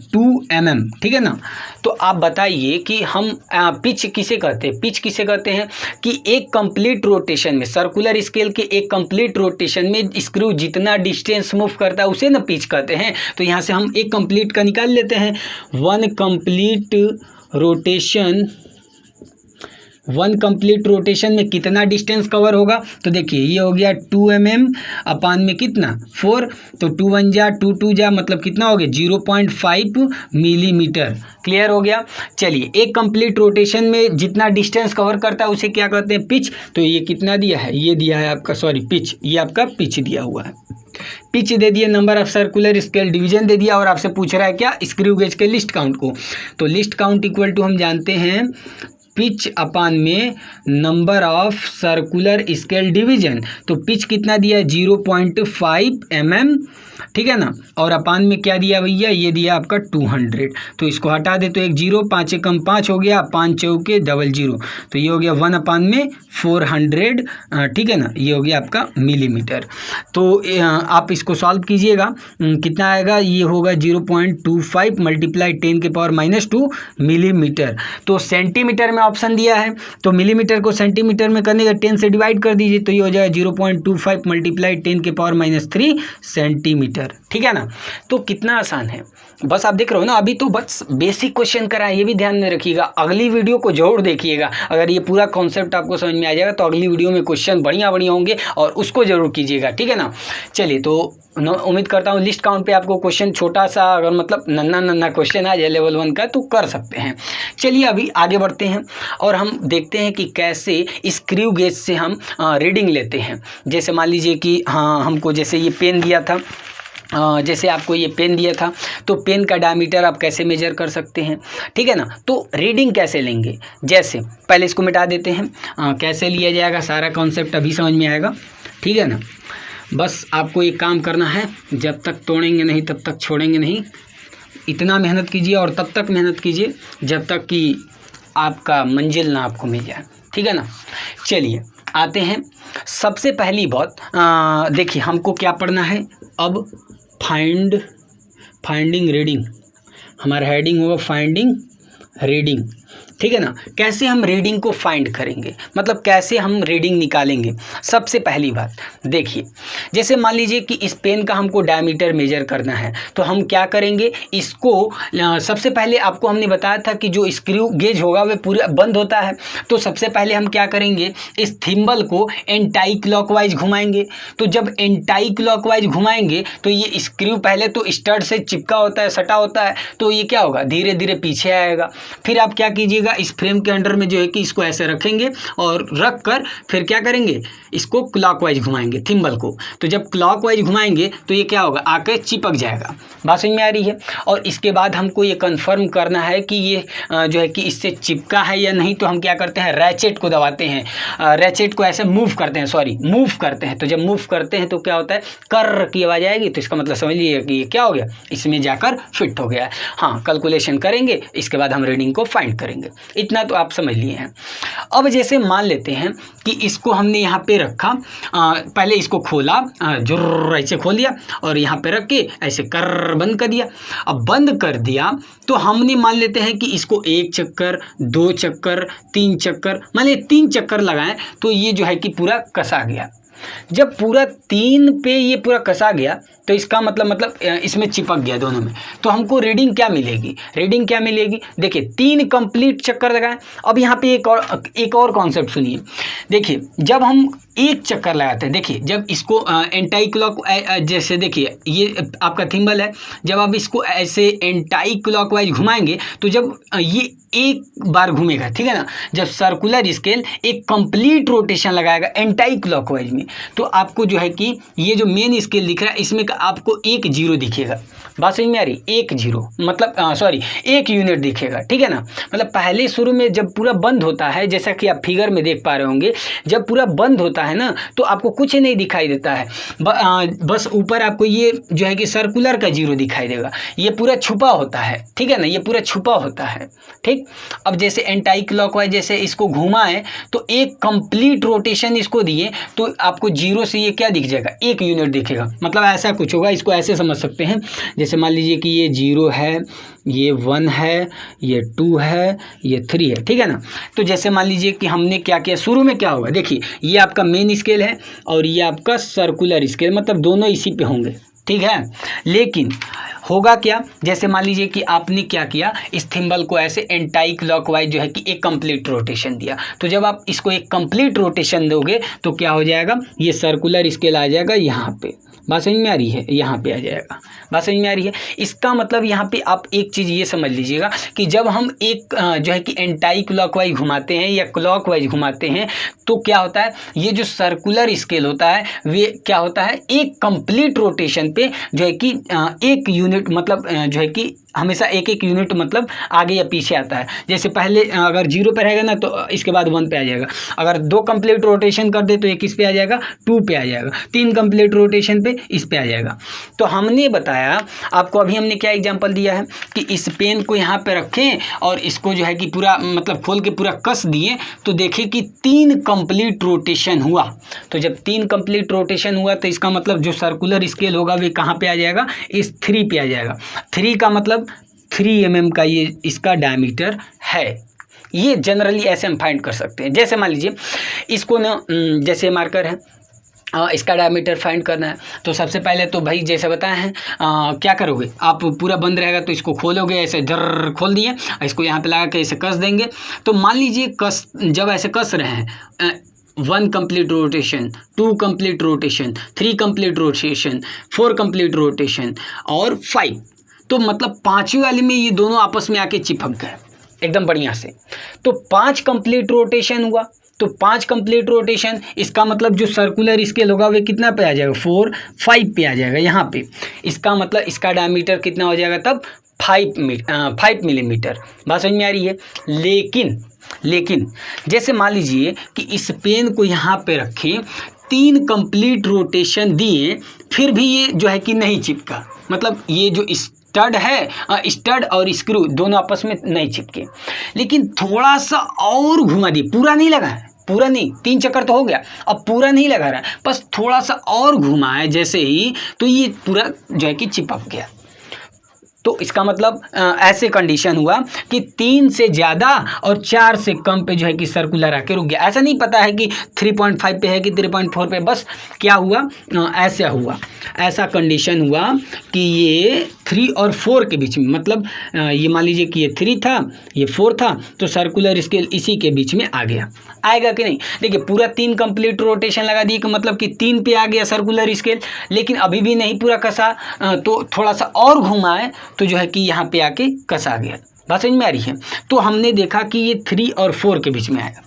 2 mm, ठीक है ना। तो आप बताइए कि हम पिच किसे कहते हैं, पिच किसे कहते हैं कि एक कंप्लीट रोटेशन में, सर्कुलर स्केल के एक कंप्लीट रोटेशन में स्क्रू जितना डिस्टेंस मूव करता है उसे ना पिच कहते हैं। तो यहाँ से हम एक कंप्लीट का निकाल लेते हैं। 1 कंप्लीट रोटेशन में कितना डिस्टेंस कवर होगा, तो देखिए ये हो गया 2 mm अपान में कितना 4, तो 2 1 जा 2 2 जा मतलब कितना हो गया 0.5 मिलीमीटर। क्लियर हो गया। चलिए एक कंप्लीट रोटेशन में जितना डिस्टेंस कवर करता है उसे क्या कहते हैं, पिच। तो ये कितना दिया है, ये दिया है आपका पिच, ये आपका पिच दिया हुआ है। पिच दे दिया, number of circular scale division दे दिया, और आपसे पूछ रहा है क्या, स्क्रू गेज के लिस्ट काउंट को। तो लिस्ट काउंट इक्वल टू हम जानते हैं पिच अपान में number of circular scale division. तो पिच कितना दिया है 0.5 mm, ठीक है ना, और अपान में क्या दिया भैया, ये दिया आपका 200। तो इसको हटा दे तो 1 0, 5 एकम 5 हो गया, 5 चौके 00, तो ये हो गया 1 अपान में 400, ठीक है ना, ये हो गया आपका मिलीमीटर। तो आप इसको सॉल्व कीजिएगा, कितना आएगा, ये होगा 0.25 मल्टीप्लाई 10 के पावर -2 मिलीमीटर। तो सेंटीमीटर में ऑप्शन दिया है तो मिलीमीटर को सेंटीमीटर में करने का 10 से डिवाइड कर दीजिए तो ये हो जाएगा 0.25 मल्टीप्लाई 10 के पावर -3 सेंटीमीटर, ठीक है ना। तो कितना आसान है, बस आप देख रहे हो ना, अभी तो बस बेसिक क्वेश्चन करा है, ये भी ध्यान में रखिएगा। अगली वीडियो को जरूर देखिएगा, अगर ये पूरा कॉन्सेप्ट आपको समझ में आ जाएगा तो अगली वीडियो में क्वेश्चन बढ़िया होंगे और उसको जरूर कीजिएगा, ठीक है ना। चलिए तो उम्मीद करता हूँ लिस्ट काउंट पे आपको क्वेश्चन छोटा सा, अगर मतलब नन्ना क्वेश्चन आ जाए लेवल 1 का तो कर सकते हैं। चलिए अभी आगे बढ़ते हैं और हम देखते हैं कि कैसे स्क्रू गेज से हम रीडिंग लेते हैं। जैसे मान लीजिए कि हाँ हमको जैसे ये पेन दिया था, जैसे आपको ये पेन दिया था तो पेन का डायमीटर आप कैसे मेजर कर सकते हैं, ठीक है ना। तो रीडिंग कैसे लेंगे, जैसे पहले इसको मिटा देते हैं, कैसे लिया जाएगा सारा कॉन्सेप्ट अभी समझ में आएगा, ठीक है ना। बस आपको एक काम करना है, जब तक तोड़ेंगे नहीं तब तक छोड़ेंगे नहीं, इतना मेहनत कीजिए और तब तक मेहनत कीजिए जब तक कि आपका मंजिल ना आपको मिल जाए, ठीक है ना। चलिए आते हैं, सबसे पहली बात देखिए हमको क्या पढ़ना है अब, फाइंडिंग रीडिंग, हमारा हेडिंग होगा फाइंडिंग रीडिंग, ठीक है ना। कैसे हम रीडिंग को फाइंड करेंगे, मतलब कैसे हम रीडिंग निकालेंगे। सबसे पहली बात देखिए, जैसे मान लीजिए कि इस पेन का हमको डायमीटर मेजर करना है तो हम क्या करेंगे, इसको सबसे पहले आपको हमने बताया था कि जो स्क्रू गेज होगा वह पूरा बंद होता है। तो सबसे पहले हम क्या करेंगे, इस थिम्बल को एंटी क्लॉकवाइज घुमाएंगे। तो जब एंटी क्लॉकवाइज घुमाएंगे तो ये स्क्रू पहले तो स्टड से चिपका होता है, सटा होता है, तो ये क्या होगा धीरे धीरे पीछे आएगा। फिर आप क्या कीजिएगा, इस फ्रेम के अंडर में जो है कि इसको ऐसे रखेंगे और रख कर फिर क्या करेंगे, इसको क्लॉकवाइज घुमाएंगे थिम्बल को। तो जब क्लॉकवाइज घुमाएंगे तो ये क्या होगा, आके चिपक जाएगा। बात समझ में आ रही है। और इसके बाद हमको ये कंफर्म करना है कि ये जो है कि इससे चिपका है या नहीं, तो हम क्या करते हैं, रैचेट को दबाते हैं, रैचेट को ऐसे मूव करते हैं, तो जब मूव करते हैं तो क्या होता है, कर की आवाज़ आएगी, तो इसका मतलब समझ लीजिए कि ये क्या हो गया, इसमें जाकर फिट हो गया है। हाँ कैलकुलेशन करेंगे, इसके बाद हम रीडिंग को फाइंड करेंगे, इतना तो आप समझ लिए हैं। अब जैसे मान लेते हैं कि इसको हमने यहाँ पे रखा, पहले इसको खोला, जुर्र ऐसे खोल दिया और यहाँ पे रख के ऐसे कर बंद कर दिया। अब बंद कर दिया तो हमने मान लेते हैं कि इसको 1 चक्कर 2 चक्कर 3 चक्कर, मान लिया 3 चक्कर लगाएं तो ये जो है कि पूरा कसा गया। जब पूरा 3 पे ये पूरा कसा गया तो इसका मतलब इसमें चिपक गया दोनों में, तो हमको रीडिंग क्या मिलेगी? रीडिंग क्या मिलेगी? देखिए 3 कंप्लीट चक्कर लगाएं। अब यहाँ पे एक और कॉन्सेप्ट सुनिए। देखिए जब हम एक चक्कर लगाते हैं, देखिए जब इसको एंटाई क्लॉक, जैसे देखिए ये आपका थिम्बल है, जब आप इसको ऐसे एंटाई क्लॉकवाइज घुमाएंगे तो जब ये एक बार घूमेगा, ठीक है ना, जब सर्कुलर स्केल एक कंप्लीट रोटेशन लगाएगा एंटाई क्लॉकवाइज में, तो आपको जो है कि ये जो मेन स्केल दिख रहा है इसमें आपको 1 0 दिखेगा। बात समझ में आ रही? 1 0 मतलब 1 यूनिट दिखेगा, ठीक है ना। मतलब पहले शुरू में जब पूरा बंद होता है, जैसा कि आप फिगर में देख पा रहे होंगे, जब पूरा बंद होता है ना तो आपको कुछ नहीं दिखाई देता है, बस ऊपर आपको ये जो है कि सर्कुलर का 0 दिखाई देगा, ये पूरा छुपा होता है, ठीक है ना, ये पूरा छुपा होता है, ठीक। अब जैसे एंटाई क्लॉकवाइज जैसे इसको घुमाएं तो एक कंप्लीट रोटेशन इसको दिए तो आपको 0 से ये क्या दिख जाएगा? 1 यूनिट दिखेगा। मतलब ऐसा कुछ होगा, इसको ऐसे समझ सकते हैं, जैसे मान लीजिए कि ये 0 है, ये 1 है, ये 2 है, ये 3 है, ठीक है ना। तो जैसे मान लीजिए कि हमने क्या किया, शुरू में क्या होगा, देखिए ये आपका मेन स्केल है और ये आपका सर्कुलर स्केल, मतलब दोनों इसी पे होंगे, ठीक है। लेकिन होगा क्या, जैसे मान लीजिए कि आपने क्या किया, इस थिम्बल को ऐसे एंटाई क्लॉकवाइज जो है कि एक कंप्लीट रोटेशन दिया, तो जब आप इसको एक कंप्लीट रोटेशन दोगे तो क्या हो जाएगा, ये सर्कुलर स्केल आ जाएगा यहाँ पे। बात समझ में आ रही है? यहाँ पे आ जाएगा। बात समझ में आ रही है? इसका मतलब यहाँ पे आप एक चीज़ ये समझ लीजिएगा कि जब हम एक जो है कि एंटाई क्लॉकवाइज घुमाते हैं या क्लॉकवाइज घुमाते हैं तो क्या होता है, ये जो सर्कुलर स्केल होता है वे क्या होता है, एक कंप्लीट रोटेशन पे जो है कि 1 यूनिट मतलब जो है कि हमेशा 1 यूनिट मतलब आगे या पीछे आता है। जैसे पहले अगर 0 पे रहेगा ना तो इसके बाद 1 पे आ जाएगा, अगर 2 कंप्लीट रोटेशन कर दे तो एक इस पे आ जाएगा, 2 पे आ जाएगा, 3 कंप्लीट रोटेशन पे इस पे आ जाएगा। तो हमने बताया आपको, अभी हमने क्या एग्जांपल दिया है कि इस पेन को यहाँ पे रखें और इसको जो है कि पूरा मतलब खोल के पूरा कस दिए तो देखें कि 3 कंप्लीट रोटेशन हुआ। तो जब 3 कंप्लीट रोटेशन हुआ तो इसका मतलब जो सर्कुलर स्केल होगा वे कहाँ पे आ जाएगा, इस 3 पे आ जाएगा। 3 का मतलब 3 mm का ये इसका डायमीटर है। ये जनरली ऐसे हम फाइंड कर सकते हैं। जैसे मान लीजिए इसको ना, जैसे मार्कर है, इसका डायमीटर फाइंड करना है तो सबसे पहले तो भाई जैसे बताए हैं क्या करोगे आप, पूरा बंद रहेगा तो इसको खोलोगे, ऐसे जर खोल दिए, इसको यहाँ पे लगा के ऐसे कस देंगे। तो मान लीजिए जब ऐसे कस रहे हैं 1 complete rotation, 2 complete rotation, 3 complete rotation, 4 complete rotation और 5, तो मतलब 5वीं वाले में ये दोनों आपस में आके चिपक गए एकदम बढ़िया से। तो 5 कंप्लीट रोटेशन हुआ, तो 5 कंप्लीट रोटेशन, इसका मतलब जो सर्कुलर स्केल होगा वे कितना पे आ जाएगा, 4 5 पे आ जाएगा यहाँ पे। इसका मतलब इसका डायमीटर कितना हो जाएगा तब 5 मिलीमीटर। बात समझ में आ रही है? लेकिन जैसे मान लीजिए कि इस पेन को यहाँ पे रखें, 3 कंप्लीट रोटेशन दिए फिर भी ये जो है कि नहीं चिपका, मतलब ये जो स्टड है, स्टड और स्क्रू दोनों आपस में नहीं चिपके। लेकिन थोड़ा सा और घुमा दिए, पूरा नहीं लगा है, पूरा नहीं, 3 चक्कर तो हो गया, अब पूरा नहीं लगा रहा है, बस थोड़ा सा और घुमाए जैसे ही तो ये पूरा जो है कि चिपक गया। तो इसका मतलब ऐसे कंडीशन हुआ कि 3 से ज़्यादा और 4 से कम पे जो है कि सर्कुलर आके रुक गया। ऐसा नहीं पता है कि 3.5 पे है कि 3.4 पे, बस क्या हुआ ऐसा हुआ, ऐसा कंडीशन हुआ कि ये 3 और 4 के बीच में, मतलब ये मान लीजिए कि ये 3 था, ये 4 था, तो सर्कुलर स्केल इसी के बीच में आ गया। आएगा कि नहीं? देखिए पूरा 3 कंप्लीट रोटेशन लगा दिए कि मतलब कि 3 पे आ गया सर्कुलर स्केल, लेकिन अभी भी नहीं पूरा कसा, तो थोड़ा सा और घुमाए तो जो है कि यहाँ पे आके कसा गया। बात समझ में आ रही है? तो हमने देखा कि ये 3 और 4 के बीच में आएगा।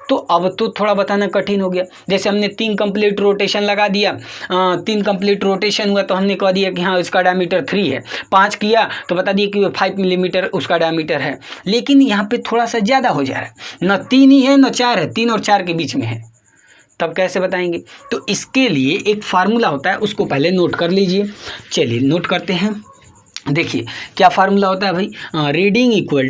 तो अब तो थोड़ा बताना कठिन हो गया। जैसे हमने 3 कंप्लीट रोटेशन लगा दिया, 3 कंप्लीट रोटेशन हुआ तो हमने कह दिया कि हाँ इसका डायमीटर 3 है, 5 किया तो बता दिया कि वो 5 मिलीमीटर उसका डायमीटर है। लेकिन यहाँ पे थोड़ा सा ज़्यादा हो जा रहा है, न 3 ही है न 4 है, 3 और 4 के बीच में है, तब कैसे बताएंगे? तो इसके लिए एक फार्मूला होता है, उसको पहले नोट कर लीजिए। चलिए नोट करते हैं। देखिए क्या फार्मूला होता है भाई, reading equal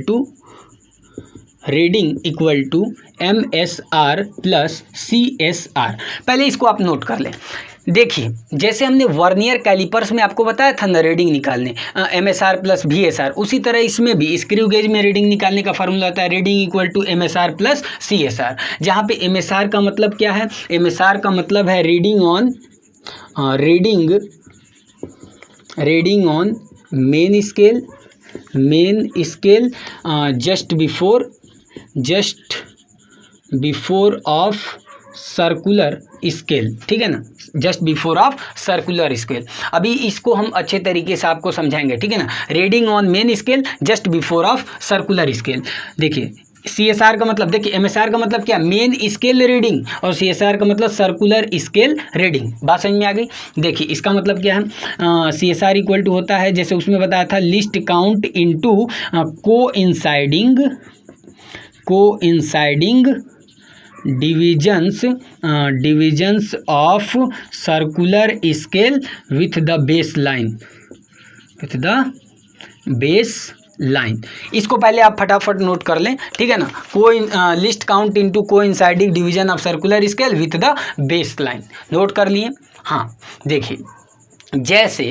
to MSR plus CSR। पहले इसको आप नोट कर लें। देखिए जैसे हमने वर्नियर कैलिपर्स में आपको बताया था ना रीडिंग निकालने MSR प्लस VSR, उसी तरह इसमें भी स्क्रू गेज में रीडिंग निकालने का फार्मूला होता है reading equal to MSR plus CSR, जहाँ पे MSR का मतलब क्या है, MSR का मतलब है reading on main scale just before of circular scale, ठीक है ना, just before of circular scale. अभी इसको हम अच्छे तरीके से आपको समझाएंगे, ठीक है ना, reading on main scale just before of circular scale. देखिए CSR का मतलब, देखिए MSR का मतलब क्या, मेन स्केल रीडिंग, और CSR का मतलब सर्कुलर स्केल रीडिंग। बात समझ में आ गई। देखिए इसका मतलब क्या है, CSR इक्वल टू होता है, जैसे उसमें बताया था, list count into coinciding divisions of circular scale with the base line. इसको पहले आप फटाफट नोट कर लें, ठीक है ना, list count into coinciding division of circular scale with the base line, note कर लिए। हाँ देखिए जैसे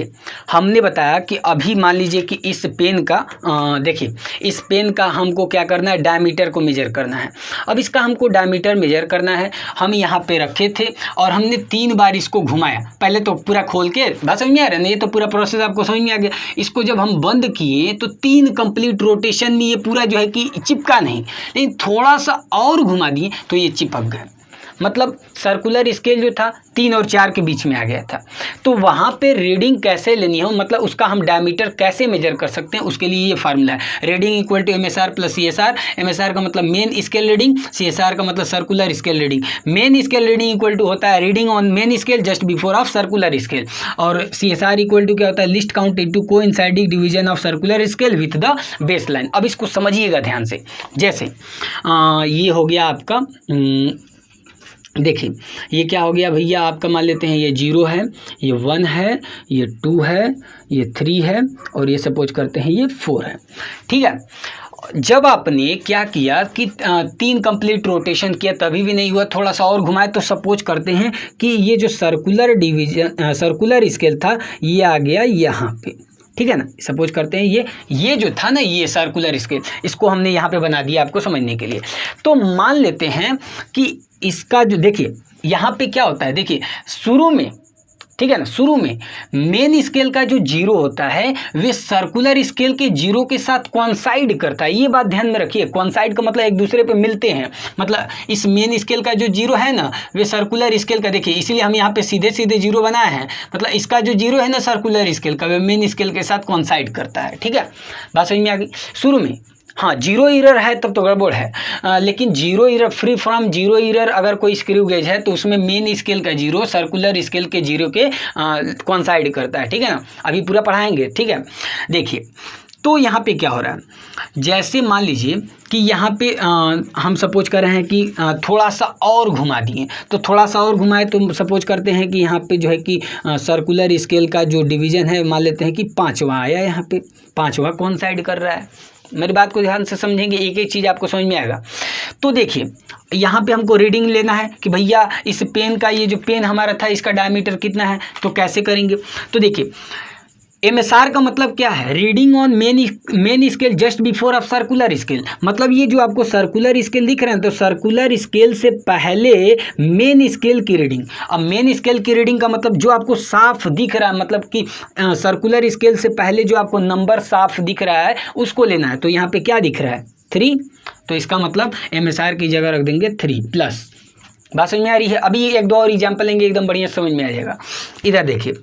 हमने बताया कि अभी मान लीजिए कि इस पेन का देखिए इस पेन का हमको क्या करना है, डायमीटर को मेजर करना है। अब इसका हमको डायमीटर मेजर करना है, हम यहाँ पे रखे थे और हमने 3 बार इसको घुमाया, पहले तो पूरा खोल के, बात समझ में आ रहा है ना, ये तो पूरा प्रोसेस आपको समझ में आ गया। इसको जब हम बंद किए तो 3 कंप्लीट रोटेशन में ये पूरा जो है कि चिपका नहीं, लेकिन थोड़ा सा और घुमा दिए तो ये चिपक गए, मतलब सर्कुलर स्केल जो था 3 और 4 के बीच में आ गया था। तो वहाँ पे रीडिंग कैसे लेनी हो, मतलब उसका हम डायमीटर कैसे मेजर कर सकते हैं, उसके लिए ये फार्मूला है, reading equal to MSR plus CSR। MSR का मतलब मेन स्केल रीडिंग, CSR का मतलब circular scale reading. Main scale reading equal to होता है reading on main scale just before of circular scale, और CSR इक्वल टू क्या होता है, least count into coinciding division of circular scale with the base line. अब इसको समझिएगा ध्यान से, जैसे ये हो गया आपका, देखिए ये क्या हो गया भैया आपका, मान लेते हैं ये 0 है, ये 1 है, ये 2 है, ये 3 है, और ये सपोज करते हैं ये 4 है, ठीक है। जब आपने क्या किया कि 3 कंप्लीट रोटेशन किया तभी भी नहीं हुआ, थोड़ा सा और घुमाए, तो सपोज करते हैं कि ये जो सर्कुलर स्केल था ये आ गया यहाँ पे, ठीक है ना, सपोज करते हैं ये जो था ना, ये सर्कुलर स्केल, इसको हमने यहाँ पे बना दिया आपको समझने के लिए। तो मान लेते हैं कि इसका जो, देखिए यहाँ पे क्या होता है, देखिए शुरू में, ठीक है ना, शुरू में मेन स्केल का जो 0 होता है वे सर्कुलर स्केल के 0 के साथ कॉन्साइड करता है। ये बात ध्यान में रखिए, कॉन्साइड का मतलब एक दूसरे पे मिलते हैं, मतलब इस मेन स्केल का जो 0 है ना वे सर्कुलर स्केल का, देखिए इसीलिए हम यहाँ पे सीधे 0 बनाए हैं, मतलब इसका जो 0 है ना सर्कुलर स्केल का, वे मेन स्केल के साथ कॉन्साइड करता है, ठीक है, बात समझ में आ गई। शुरू में हाँ 0 एरर है तब तो गड़बड़ है, लेकिन 0 एरर, फ्री फ्रॉम 0 एरर अगर कोई स्क्रू गेज है तो उसमें मेन स्केल का 0 सर्कुलर स्केल के 0 के कॉन्साइड करता है, ठीक है ना, अभी पूरा पढ़ाएंगे, ठीक है। देखिए तो यहाँ पे क्या हो रहा है, जैसे मान लीजिए कि यहाँ पे हम सपोज कर रहे हैं कि थोड़ा सा और घुमा दिए, तो थोड़ा सा और घुमाए तो सपोज करते हैं कि यहाँ पे जो है कि सर्कुलर स्केल का जो डिवीज़न है मान लेते हैं कि 5वां आया, यहाँ पे 5वां कॉन्साइड कर रहा है। मेरी बात को ध्यान से समझेंगे, एक एक चीज़ आपको समझ में आएगा। तो देखिए यहाँ पे हमको रीडिंग लेना है कि भैया इस पेन का, ये जो पेन हमारा था इसका डायमीटर कितना है, तो कैसे करेंगे। तो देखिए MSR का मतलब क्या है, reading on main scale just before of circular scale, मतलब ये जो आपको सर्कुलर स्केल दिख रहे हैं तो सर्कुलर स्केल से पहले मेन स्केल की रीडिंग। अब मेन स्केल की रीडिंग का मतलब जो आपको साफ दिख रहा है, मतलब कि सर्कुलर स्केल से पहले जो आपको नंबर साफ दिख रहा है उसको लेना है। तो यहाँ पे क्या दिख रहा है 3, तो इसका मतलब MSR की जगह रख देंगे 3 प्लस। बात समझ में आ रही है। अभी 1-2 और एग्जाम्पल लेंगे, एकदम बढ़िया समझ में आ जाएगा। इधर देखिए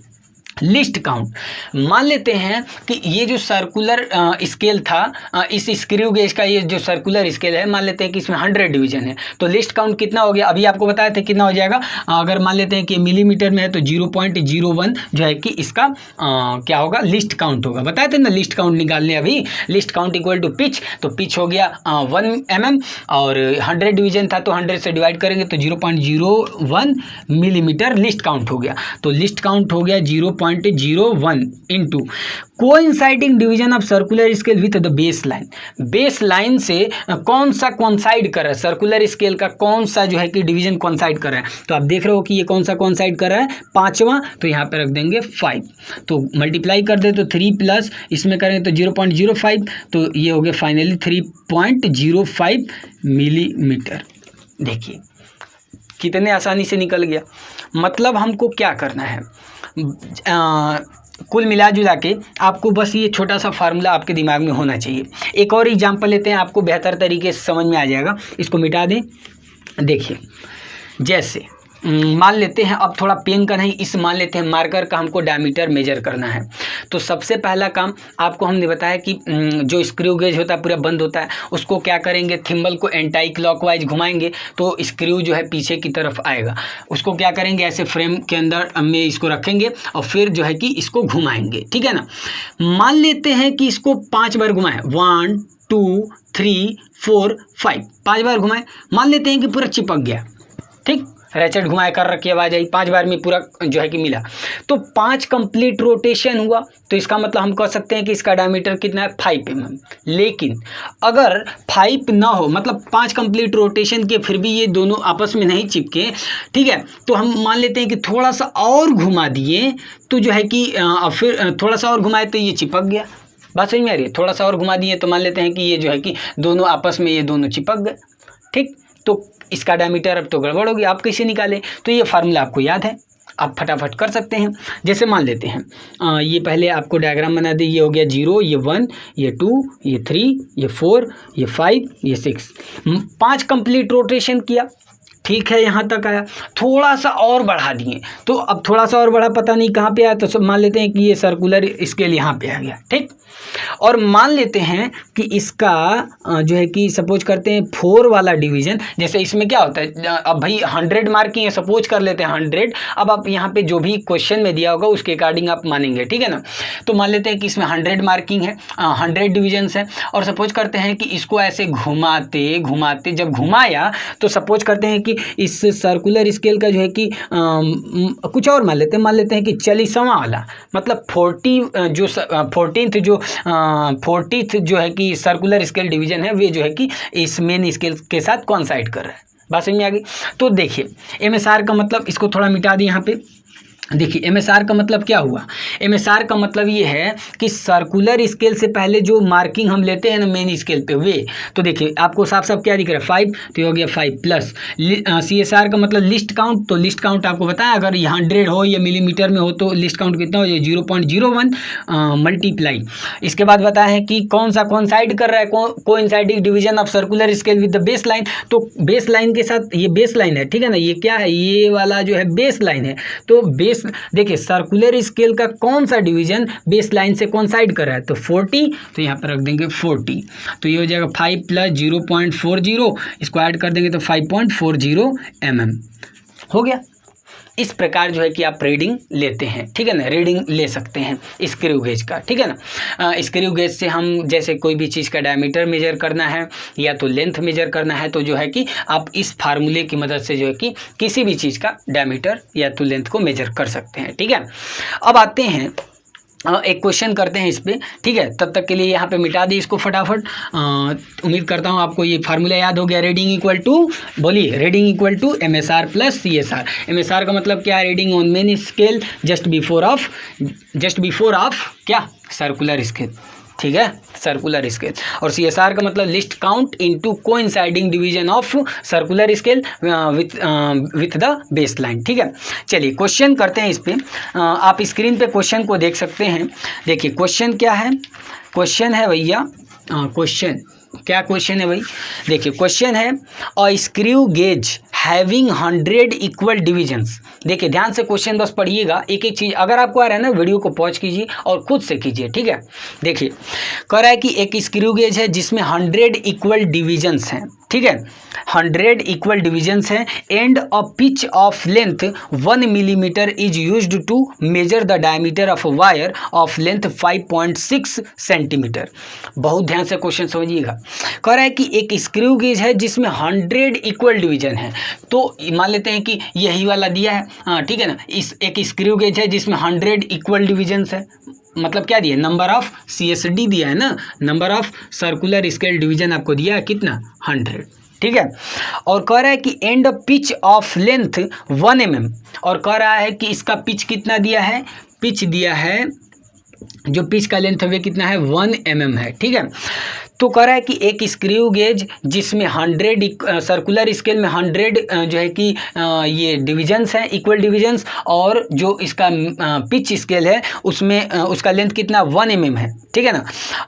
लिस्ट काउंट, मान लेते हैं कि ये जो सर्कुलर स्केल था, इस स्क्रू गेज का ये जो सर्कुलर स्केल है, मान लेते हैं कि इसमें 100 डिवीजन है, तो लिस्ट काउंट कितना हो गया, अभी आपको बताया था कितना हो जाएगा। अगर मान लेते हैं कि मिलीमीटर में है तो 0.01 जो है कि इसका क्या होगा, लिस्ट काउंट होगा। बताए थे ना लिस्ट काउंट निकालने, अभी least count equal to pitch, तो पिच हो गया 1 mm, और 100 डिवीजन था तो 100 से डिवाइड करेंगे तो 0.01 मिलीमीटर लिस्ट काउंट हो गया। तो लिस्ट काउंट हो गया 0.01 0.01 into coinciding division of circular scale with the base line. Base line से कौन सा कॉन्साइड कर रहा है, सर्कुलर स्केल का कौन सा जो है कि डिवीजन कॉन्साइड कर रहा है। तो आप देख रहे हो कि ये कौन सा कॉन्साइड कर रहा है, 5वां, तो यहाँ पे रख देंगे 5। तो मल्टीप्लाई कर दे तो 3 प्लस इसमें करेंगे तो 0.05, तो ये हो गया फाइनली 3.05 मिलीमीटर। देखिए कितने आसानी से निकल गया। मतलब हमको क्या करना है, कुल मिला जुला के आपको बस ये छोटा सा फार्मूला आपके दिमाग में होना चाहिए। एक और एग्जांपल लेते हैं, आपको बेहतर तरीके से समझ में आ जाएगा। इसको मिटा दें। देखिए जैसे मान लेते हैं, अब थोड़ा पेन का नहीं, इस मान लेते हैं मार्कर का हमको डायमीटर मेजर करना है। तो सबसे पहला काम आपको हमने बताया कि जो स्क्रू गेज होता है पूरा बंद होता है, उसको क्या करेंगे, थिम्बल को एंटी क्लॉकवाइज घुमाएंगे तो स्क्रू जो है पीछे की तरफ आएगा। उसको क्या करेंगे, ऐसे फ्रेम के अंदर में इसको रखेंगे और फिर जो है कि इसको घुमाएंगे, ठीक है ना। मान लेते हैं कि इसको 5 बार घुमाएं, 1 2 3 4 5, 5 बार घुमाएं। मान लेते हैं कि पूरा चिपक गया, ठीक, रैचेट घुमाए कर रखी आवाज आई, 5 बार में पूरा जो है कि मिला, तो 5 कंप्लीट रोटेशन हुआ। तो इसका मतलब हम कह सकते हैं कि इसका डायमीटर कितना है, 5 mm। लेकिन अगर 5 ना हो, मतलब 5 कंप्लीट रोटेशन के फिर भी ये दोनों आपस में नहीं चिपके, ठीक है, तो हम मान लेते हैं कि थोड़ा सा और घुमा दिए तो जो है कि फिर थोड़ा सा और घुमाए तो ये चिपक गया। बात समझ में आ रही है। थोड़ा सा और घुमा दिए तो मान लेते हैं कि ये जो है कि दोनों आपस में ये दोनों चिपक गए, ठीक। तो इसका डायमीटर अब तो गड़बड़ होगी, आप कैसे निकालें। तो ये फार्मूला आपको याद है, आप फटाफट कर सकते हैं। जैसे मान लेते हैं ये पहले आपको डायग्राम बना दे, ये हो गया 0, ये 1, ये 2, ये 3, ये 4, ये 5, ये 6, 5 कंप्लीट रोटेशन किया, ठीक है, यहाँ तक आया। थोड़ा सा और बढ़ा दिए, तो अब थोड़ा सा और बढ़ा, पता नहीं कहाँ पे आया, तो सब मान लेते हैं कि ये सर्कुलर स्केल यहाँ पे आ गया, ठीक। और मान लेते हैं कि इसका जो है कि सपोज करते हैं 4 वाला डिवीजन, जैसे इसमें क्या होता है, अब भाई 100 मार्किंग है, सपोज कर लेते हैं 100। अब आप यहाँ पे जो भी क्वेश्चन में दिया होगा उसके अकॉर्डिंग आप मानेंगे, ठीक है ना। तो मान लेते हैं कि इसमें 100 मार्किंग है, 100 डिविजन्स है, और सपोज करते हैं कि इसको ऐसे घुमाते घुमाते जब घुमाया तो सपोज करते हैं कि इस सर्कुलर स्केल का जो है कि कुछ और मान लेते हैं कि 40वां वाला, मतलब 40th जो है कि सर्कुलर स्केल डिवीजन है, वे जो है कि इस मेन स्केल के साथ कॉन्साइड कर रहा है। बात समझ में आ गई। तो देखिए MSR का मतलब, इसको थोड़ा मिटा दिए यहाँ पे। देखिए MSR का मतलब क्या हुआ, MSR का मतलब ये है कि सर्कुलर स्केल से पहले जो मार्किंग हम लेते हैं ना मेन स्केल पे, वे, तो देखिए आपको साफ साफ क्या दिख रहा है, 5, तो ये हो गया 5 प्लस CSR का मतलब लिस्ट काउंट। तो लिस्ट काउंट आपको बताया, अगर ये 100 हो या मिलीमीटर में हो तो लिस्ट काउंट कितना हो, ये 0.01 मल्टीप्लाई। इसके बाद बताया है कि कौन सा कॉन्साइड कर रहा है, coinciding division of circular scale with the base line. तो बेस लाइन के साथ, ये बेस लाइन है, ठीक है ना, ये क्या है, ये वाला जो है बेस लाइन है। तो बेस, देखिए सर्कुलर स्केल का कौन सा डिवीजन बेस लाइन से कॉन्साइड कर रहा है, तो 40, तो यहाँ पर रख देंगे 40। तो ये हो जाएगा 5 प्लस 0.40, इसको ऐड कर देंगे तो 5.40 mm हो गया। इस प्रकार जो है कि आप रीडिंग लेते हैं, ठीक है ना, रीडिंग ले सकते हैं स्क्रू गेज का, ठीक है ना। स्क्रू गेज से हम जैसे कोई भी चीज़ का डायमीटर मेजर करना है या तो लेंथ मेजर करना है, तो जो है कि आप इस फार्मूले की मदद से जो है कि किसी भी चीज़ का डायमीटर या तो लेंथ को मेजर कर सकते हैं, ठीक है। अब आते हैं एक क्वेश्चन करते हैं इस पर, ठीक है। तब तक के लिए यहाँ पे मिटा दी इसको फटाफट। उम्मीद करता हूँ आपको ये फार्मूला याद हो गया। रीडिंग इक्वल टू, बोलिए, reading equal to MSR plus CSR। MSR का मतलब क्या है, reading on main scale just before of क्या, सर्कुलर स्केल, ठीक है, सर्कुलर स्केल। और CSR का मतलब least count into coinciding division of circular scale with the base line, ठीक है। चलिए क्वेश्चन करते हैं इस पे। आप स्क्रीन पे क्वेश्चन को देख सकते हैं। देखिए क्वेश्चन क्या है, क्वेश्चन है भैया, क्वेश्चन क्या, क्वेश्चन है भाई, देखिए क्वेश्चन है a screw gauge having 100 equal divisions. देखिए ध्यान से क्वेश्चन बस पढ़िएगा, एक एक चीज़ अगर आपको आ रहा है ना, वीडियो को पॉज कीजिए और खुद से कीजिए, ठीक है। देखिए कह रहा है कि एक स्क्रू गेज है जिसमें 100 इक्वल डिविजन्स हैं, ठीक है, 100 इक्वल डिविजन्स हैं, and a pitch of length 1 millimetre is used to measure the diameter of wire of length 5.6 centimetre. बहुत ध्यान से क्वेश्चन समझिएगा। कह रहा है कि एक स्क्रू गेज है जिसमें 100 इक्वल डिवीजन है, तो मान लेते हैं कि यही वाला दिया है, हाँ ठीक है ना, इस एक स्क्रू गेज है जिसमें 100 इक्वल डिविजन्स है, मतलब क्या दिया, नंबर ऑफ CSD दिया है ना, number of circular scale division आपको दिया है कितना, 100, ठीक है। और कह रहा है कि and pitch of length 1 mm, और कह रहा है कि इसका पिच कितना दिया है, पिच दिया है, जो पिच का लेंथ है कितना है, 1 mm है, ठीक है। तो कह रहा है कि एक स्क्रू गेज जिसमें 100 सर्कुलर स्केल में 100 जो है कि ये डिविजन्स हैं, इक्वल डिविजन्स, और जो इसका पिच स्केल है उसमें उसका लेंथ कितना 1 mm है, ठीक है ना।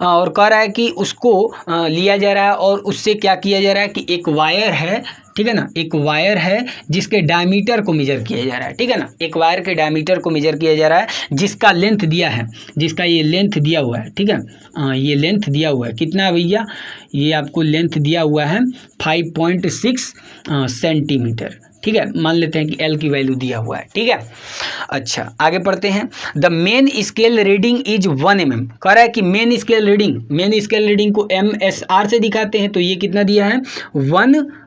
और कह रहा है कि उसको लिया जा रहा है और उससे क्या किया जा रहा है कि एक वायर है, ठीक है ना, एक वायर है जिसके डायमीटर को मेजर किया जा रहा है, ठीक है ना, एक वायर के डायमीटर को मेजर किया जा रहा है जिसका लेंथ दिया है, जिसका ये लेंथ दिया हुआ है, ठीक है, ये लेंथ दिया हुआ है कितना भैया, ये आपको लेंथ दिया हुआ है 5.6 सेंटीमीटर, ठीक है, मान लेते हैं कि L की वैल्यू दिया हुआ है, ठीक है। अच्छा आगे पढ़ते हैं। The main scale reading is 1 mm, कह रहा है कि मेन स्केल रीडिंग को MSR से दिखाते हैं, तो ये कितना दिया है,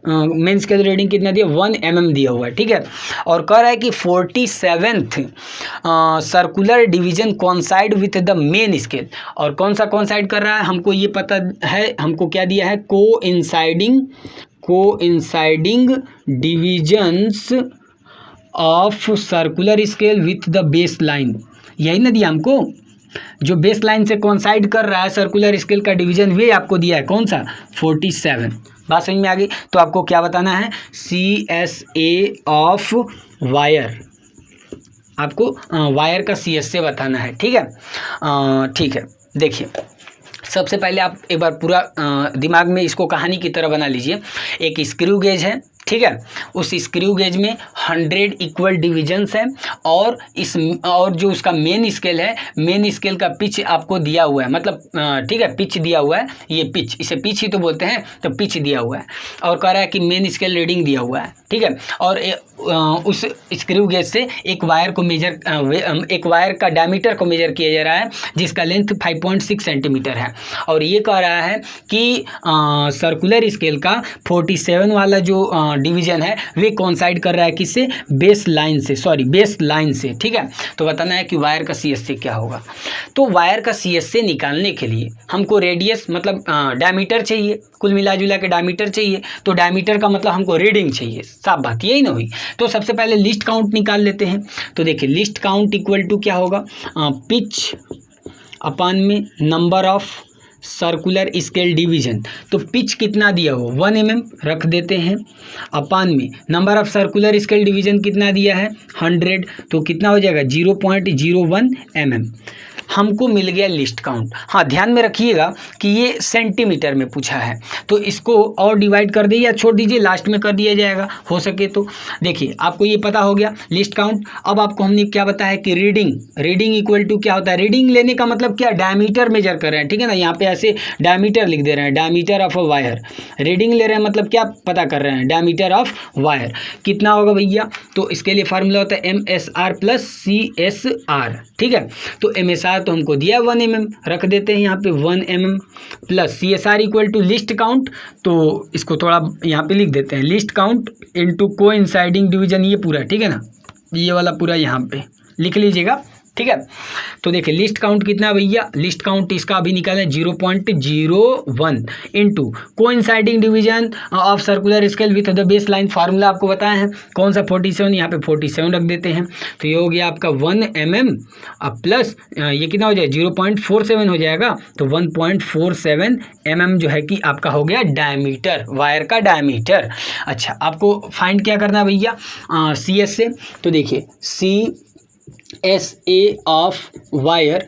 मेन स्केल रीडिंग कितना दिया, 1 mm दिया हुआ है, ठीक है। और कह रहा है कि 47th circular division coincide with the main scale, और कौन सा कोइंसाइड कर रहा है, हमको ये पता है, हमको क्या दिया है, coinciding divisions of circular scale with the base line, यही ना दिया हमको, जो बेस लाइन से कोइंसाइड कर रहा है सर्कुलर स्केल का डिवीजन, वे आपको दिया है कौन सा, 47। बात समझ में आ गई। तो आपको क्या बताना है, CSA ऑफ वायर, आपको वायर का CSA बताना है, ठीक है। ठीक है, देखिए सबसे पहले आप एक बार पूरा दिमाग में इसको कहानी की तरह बना लीजिए। एक स्क्रू गेज है, ठीक है, उस स्क्रू गेज में 100 इक्वल डिविजन्स है, और जो उसका मेन स्केल है, मेन स्केल का पिच आपको दिया हुआ है, मतलब ठीक है, पिच दिया हुआ है, ये पिच, इसे पिच ही तो बोलते हैं, तो पिच दिया हुआ है, और कह रहा है कि मेन स्केल रीडिंग दिया हुआ है, ठीक है। और उस स्क्रू गेज से एक वायर का डायमीटर को मेजर किया जा रहा है जिसका लेंथ 5.6 सेंटीमीटर है, और ये कह रहा है कि सर्कुलर स्केल का 47 वाला जो डिवीजन है वे कोइंसाइड कर रहा है किससे, बेस लाइन से, ठीक है। तो बताना है कि वायर का CSA क्या होगा। तो वायर का CSA निकालने के लिए हमको रेडियस मतलब डायमीटर चाहिए, कुल मिला जुला के डायमीटर चाहिए, तो डायमीटर का मतलब हमको रीडिंग चाहिए, साफ बात यही ना हुई। तो सबसे पहले लिस्ट काउंट निकाल लेते हैं। तो देखिए लिस्ट काउंट इक्वल टू क्या होगा, पिच अपान में number of circular scale division, तो पिच कितना दिया हो 1 mm रख देते हैं, अपान में number of circular scale division कितना दिया है 100, तो कितना हो जाएगा 0.01 mm। हमको मिल गया लिस्ट काउंट। हाँ ध्यान में रखिएगा कि ये सेंटीमीटर में पूछा है, तो इसको और डिवाइड कर दीजिए या छोड़ दीजिए, लास्ट में कर दिया जाएगा हो सके तो। देखिए आपको ये पता हो गया लिस्ट काउंट। अब आपको हमने क्या बताया कि रीडिंग इक्वल टू क्या होता है, रीडिंग लेने का मतलब क्या, डायमीटर मेजर कर रहे हैं, ठीक है ना, यहाँ पे ऐसे डायमीटर लिख दे रहे हैं, diameter of a wire. Reading ले रहे हैं मतलब क्या पता कर रहे हैं, डायमीटर ऑफ वायर कितना होगा भैया, तो इसके लिए फार्मूला होता है MSR प्लस CSR, ठीक है। तो MSR तो हमको दिया 1 mm, रख देते हैं यहाँ पे 1 mm plus CSR equal to least count, तो इसको थोड़ा यहाँ पे लिख देते हैं, least count into coinciding division, ये पूरा, ठीक है ना, ये वाला पूरा यहाँ पे लिख लीजिएगा, ठीक है। तो देखिए लिस्ट काउंट कितना भैया, लिस्ट काउंट इसका अभी निकालें 0.01 into coinciding division of circular scale with the base line, formula आपको बताया है कौन सा 47, यहाँ पे 47 रख देते हैं, तो ये हो गया आपका 1 mm प्लस ये कितना हो जाए 0.47 हो जाएगा, तो 1.47 mm जो है कि आपका हो गया डायमीटर, वायर का डायमीटर। अच्छा आपको फाइंड क्या करना है भैया, CSA, तो देखिए CSA of wire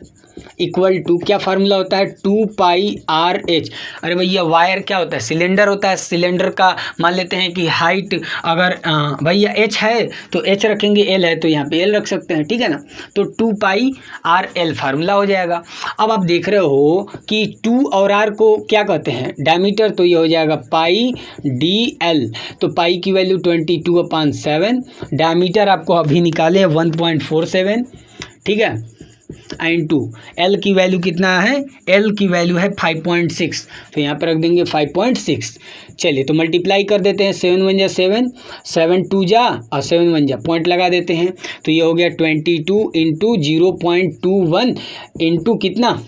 equal to क्या फार्मूला होता है 2πRh। अरे भैया वायर क्या होता है सिलेंडर होता है, सिलेंडर का मान लेते हैं कि हाइट अगर भैया h है तो h रखेंगे, l है तो यहाँ पे l रख सकते हैं, ठीक है ना। तो 2πRl फार्मूला हो जाएगा। अब आप देख रहे हो कि 2 और r को क्या कहते हैं डायमीटर, तो ये हो जाएगा पाई dl। तो पाई की वैल्यू 22/7, डायमीटर आपको अभी निकाले 1.47, ठीक है। इनटू एल की वैल्यू कितना है, एल की वैल्यू है 5.6, तो यहाँ पर रख देंगे 5.6। चलिए तो मल्टीप्लाई कर देते हैं, 7 1 जा 7, 7 2 जा और 7 1 जा, पॉइंट लगा देते हैं। तो ये हो गया 22 इंटू 0.21 इंटू कितना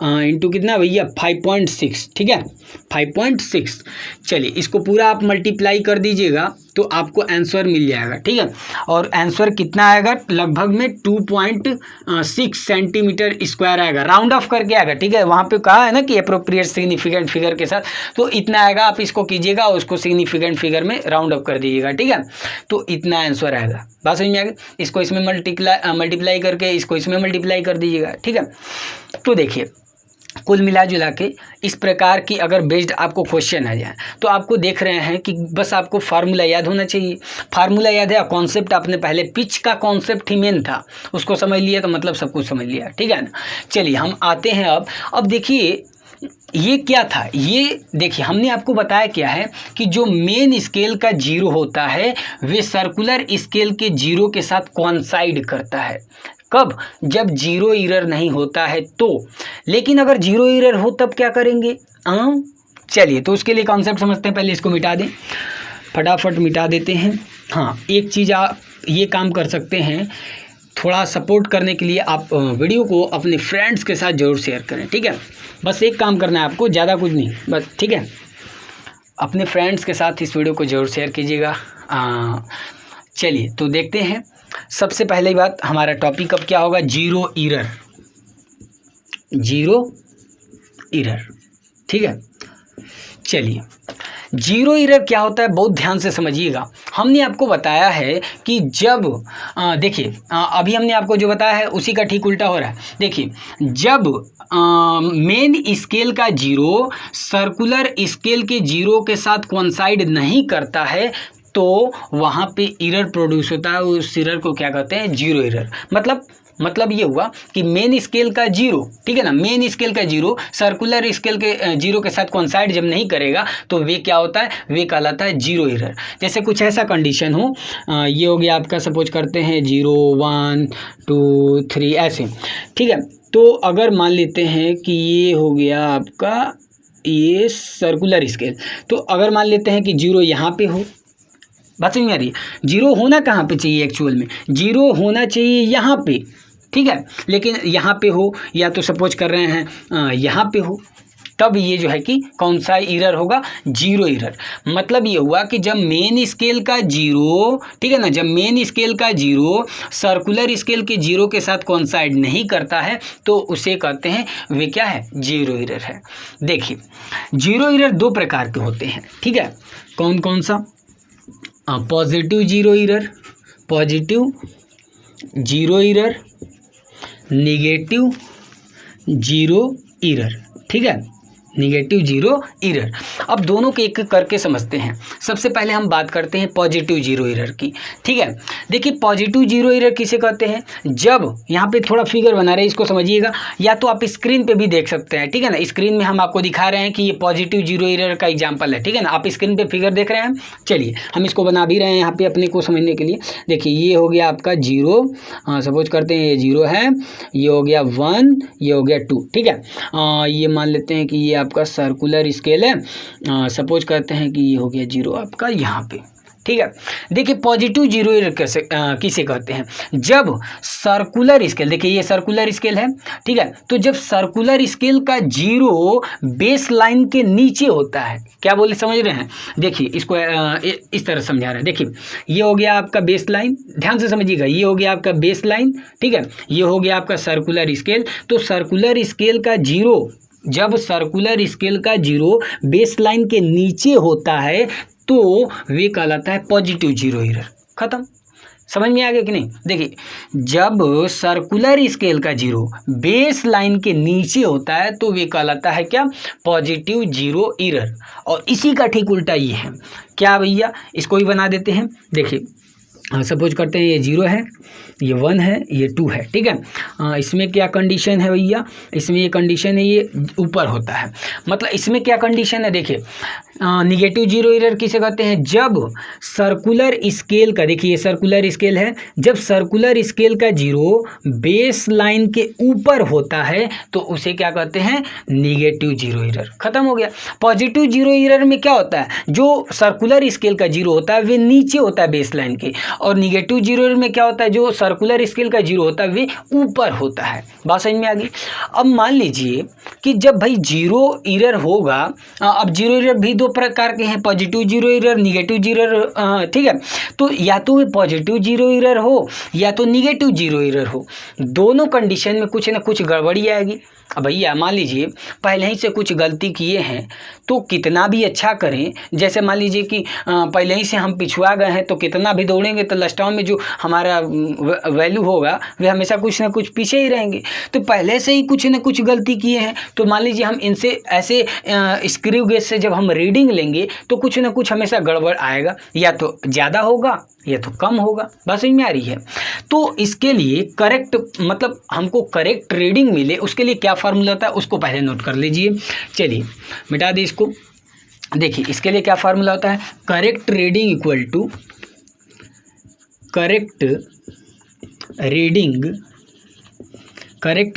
इंटू कितना भैया 5.6, ठीक है 5.6। चलिए इसको पूरा आप मल्टीप्लाई कर दीजिएगा तो आपको आंसर मिल जाएगा, ठीक है। और आंसर कितना आएगा लगभग में 2.6 सेंटीमीटर स्क्वायर आएगा, राउंड ऑफ करके आएगा, ठीक है। वहाँ पे कहा है ना कि अप्रोप्रिएट सिग्निफिकेंट फिगर के साथ, तो इतना आएगा। आप इसको कीजिएगा और उसको सिग्निफिकेंट फिगर में राउंड ऑफ कर दीजिएगा, ठीक है। तो इतना आंसर आएगा, बात समझ में आ गई। इसको इसमें मल्टीप्लाई करके इसको इसमें मल्टीप्लाई कर दीजिएगा, ठीक है। तो देखिए कुल मिला जुला के इस प्रकार की अगर बेस्ड आपको क्वेश्चन आ जाए तो आपको देख रहे हैं कि बस आपको फार्मूला याद होना चाहिए। फार्मूला याद है, कॉन्सेप्ट आपने पहले पिच का कॉन्सेप्ट ही मेन था, उसको समझ लिया तो मतलब सब कुछ समझ लिया, ठीक है ना। चलिए हम आते हैं अब देखिए ये क्या था, ये देखिए हमने आपको बताया क्या है कि जो मेन स्केल का जीरो होता है वे सर्कुलर स्केल के जीरो के साथ कॉन्साइड करता है। कब, जब जीरो एरर नहीं होता है तो। लेकिन अगर जीरो एरर हो तब क्या करेंगे, चलिए तो उसके लिए कॉन्सेप्ट समझते हैं। पहले इसको मिटा दें, फटाफट मिटा देते हैं। हाँ एक चीज़ आप ये काम कर सकते हैं, थोड़ा सपोर्ट करने के लिए आप वीडियो को अपने फ्रेंड्स के साथ ज़रूर शेयर करें, ठीक है। बस एक काम करना है आपको, ज़्यादा कुछ नहीं, बस ठीक है। अपने फ्रेंड्स के साथ इस वीडियो को ज़रूर शेयर कीजिएगा। चलिए तो देखते हैं। सबसे पहले बात हमारा टॉपिक अब क्या होगा, जीरो एरर, जीरो एरर, ठीक है। चलिए जीरो एरर क्या होता है बहुत ध्यान से समझिएगा। हमने आपको बताया है कि जब देखिए अभी हमने आपको जो बताया है उसी का ठीक उल्टा हो रहा है। देखिए जब मेन स्केल का जीरो सर्कुलर स्केल के जीरो के साथ कोइंसाइड नहीं करता है तो वहाँ पे एरर प्रोड्यूस होता है, उस एरर को क्या कहते हैं जीरो एरर। मतलब ये हुआ कि मेन स्केल का जीरो, ठीक है ना, मेन स्केल का जीरो सर्कुलर स्केल के जीरो के साथ कोइंसाइड जब नहीं करेगा तो वे क्या होता है, वे कहलाता है जीरो एरर। जैसे कुछ ऐसा कंडीशन हो, ये हो गया आपका, सपोज करते हैं 0 1 2 3 ऐसे, ठीक है। तो अगर मान लेते हैं कि ये हो गया आपका ये सर्कुलर स्केल, तो अगर मान लेते हैं कि जीरो यहाँ पे हो, बात समझ में आ रही है। जीरो होना कहाँ पे चाहिए, एक्चुअल में जीरो होना चाहिए यहाँ पे, ठीक है, लेकिन यहाँ पे हो या तो सपोज कर रहे हैं यहाँ पे हो, तब ये जो है कि कौन सा एरर होगा, जीरो एरर। मतलब ये हुआ कि जब मेन स्केल का जीरो, ठीक है ना, जब मेन स्केल का जीरो सर्कुलर स्केल के जीरो के साथ कोइंसाइड नहीं करता है तो उसे कहते हैं वे क्या है, जीरो एरर है। देखिए जीरो एरर दो प्रकार के होते हैं, ठीक है। कौन कौन सा, positive zero error, positive zero error, negative zero error, ठीक है, नेगेटिव जीरो एरर। अब दोनों के एक एक करके समझते हैं। सबसे पहले हम बात करते हैं पॉजिटिव जीरो एरर की, ठीक है। देखिए पॉजिटिव जीरो एरर किसे कहते हैं, जब यहाँ पे थोड़ा फिगर बना रहे हैं, इसको समझिएगा, या तो आप स्क्रीन पे भी देख सकते हैं, ठीक है ना। स्क्रीन में हम आपको दिखा रहे हैं कि ये पॉजिटिव जीरो एरर का एग्जाम्पल है, ठीक है ना। आप स्क्रीन पे फिगर देख रहे हैं, चलिए हम इसको बना भी रहे हैं यहाँ पे अपने को समझने के लिए। देखिए ये हो गया आपका जीरो, सपोज करते हैं ये जीरो है, ये हो गया 1, ये हो गया 2, ठीक है। ये मान लेते हैं कि ये आपका सर्कुलर स्केल है, सपोज करते हैं कि ये हो गया जीरो आपका यहाँ पे, ठीक है। देखिए पॉजिटिव जीरो एरर कैसे किसे कहते हैं, जब सर्कुलर स्केल, देखिए ये सर्कुलर स्केल है, ठीक है, तो जब सर्कुलर स्केल का जीरो बेस लाइन के नीचे होता है, क्या बोले समझ रहे हैं। देखिए इसको इस तरह समझा रहे हैं। देखिए ये हो गया आपका बेस लाइन, ध्यान से समझिएगा, ये हो गया आपका बेस लाइन, ठीक है, ये हो गया आपका सर्कुलर स्केल। तो सर्कुलर स्केल का जीरो, जब सर्कुलर स्केल का जीरो बेस लाइन के नीचे होता है तो वे कहलाता है पॉजिटिव जीरो एरर। खत्म, समझ में आ गया कि नहीं? देखिए, जब सर्कुलर स्केल का जीरो बेस लाइन के नीचे होता है तो वे कहलाता है क्या? Positive zero error. और इसी का ठीक उल्टा ये है क्या भैया? इसको भी बना देते हैं। देखिए सपोज करते हैं ये 0 है, ये 1 है, ये 2 है, ठीक है। इसमें क्या कंडीशन है भैया? इसमें ये कंडीशन है, ये ऊपर होता है, मतलब इसमें क्या कंडीशन है? देखिए निगेटिव जीरो एरर किसे कहते हैं? जब सर्कुलर स्केल का, देखिए ये सर्कुलर स्केल है, जब सर्कुलर स्केल का जीरो बेस लाइन के ऊपर होता है तो उसे क्या कहते हैं? Negative zero error. खत्म हो गया। पॉजिटिव जीरो एरर में क्या होता है? जो सर्कुलर स्केल का जीरो होता है वे नीचे होता है बेस लाइन के, और निगेटिव जीरो एरर में क्या होता है? जो सर्कुलर स्केल का जीरो होता है वे ऊपर होता है। बात समझ में आ गई? अब मान लीजिए कि जब भाई जीरो एरर होगा, अब जीरो एरर भी दो प्रकार के हैं, positive zero error, negative zero error, ठीक है। तो या तो वे पॉजिटिव जीरो एरर हो या तो निगेटिव जीरो एरर हो, दोनों कंडीशन में कुछ ना कुछ गड़बड़ी आएगी। अब भैया मान लीजिए पहले ही से कुछ गलती किए हैं तो कितना भी अच्छा करें, जैसे मान लीजिए कि पहले ही से हम पिछुआ गए हैं तो कितना भी दौड़ेंगे तो लास्ट में जो हमारा वैल्यू होगा वे हमेशा कुछ ना कुछ पीछे ही रहेंगे। तो पहले से ही कुछ ना कुछ गलती किए हैं तो मान लीजिए हम इनसे ऐसे स्क्रू गेज से जब हम रीडिंग लेंगे तो कुछ ना कुछ हमेशा गड़बड़ आएगा, या तो ज़्यादा होगा या तो कम होगा। बस समझ में आ रही है? तो इसके लिए करेक्ट, मतलब हमको करेक्ट रीडिंग मिले उसके लिए क्या फार्मूला होता है उसको पहले नोट कर लीजिए। चलिए मिटा दी इसको। देखिए इसके लिए क्या फार्मूला होता है? Correct reading equal to correct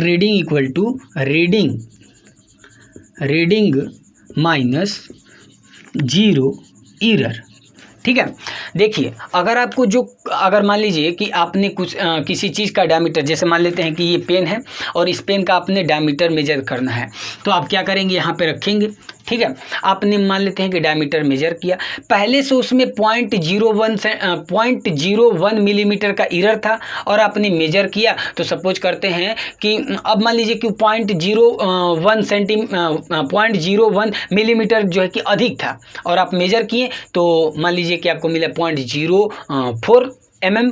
reading equal to reading minus zero error. ठीक है। देखिए अगर मान लीजिए कि आपने कुछ किसी चीज़ का डायमीटर, जैसे मान लेते हैं कि ये पेन है और इस पेन का आपने डायमीटर मेजर करना है, तो आप क्या करेंगे? यहाँ पे रखेंगे, ठीक है। आपने मान लेते हैं कि डायमीटर मेजर किया, पहले से उसमें 0.01 मिलीमीटर का एरर था और आपने मेजर किया, तो सपोज करते हैं कि अब मान लीजिए कि 0.01 मिलीमीटर जो है कि अधिक था और आप मेजर किए तो मान लीजिए कि आपको मिला 0.04 mm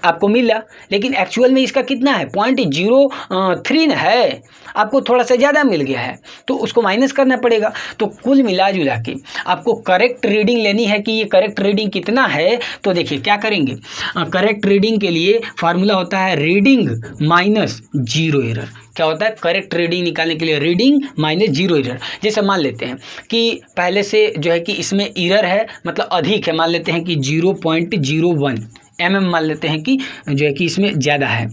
आपको मिला, लेकिन एक्चुअल में इसका कितना है? 0.03 है, आपको थोड़ा सा ज़्यादा मिल गया है तो उसको माइनस करना पड़ेगा। तो कुल मिला जुला के आपको करेक्ट रीडिंग लेनी है कि ये करेक्ट रीडिंग कितना है। तो देखिए क्या करेंगे? करेक्ट रीडिंग के लिए फार्मूला होता है रीडिंग माइनस जीरो एरर। क्या होता है? करेक्ट रीडिंग निकालने के लिए रीडिंग माइनस जीरो एरर। जैसे मान लेते हैं कि पहले से जो है कि इसमें एरर है, मतलब अधिक है, मान लेते हैं कि 0.01 mm मान लेते हैं कि जो है कि इसमें ज़्यादा है,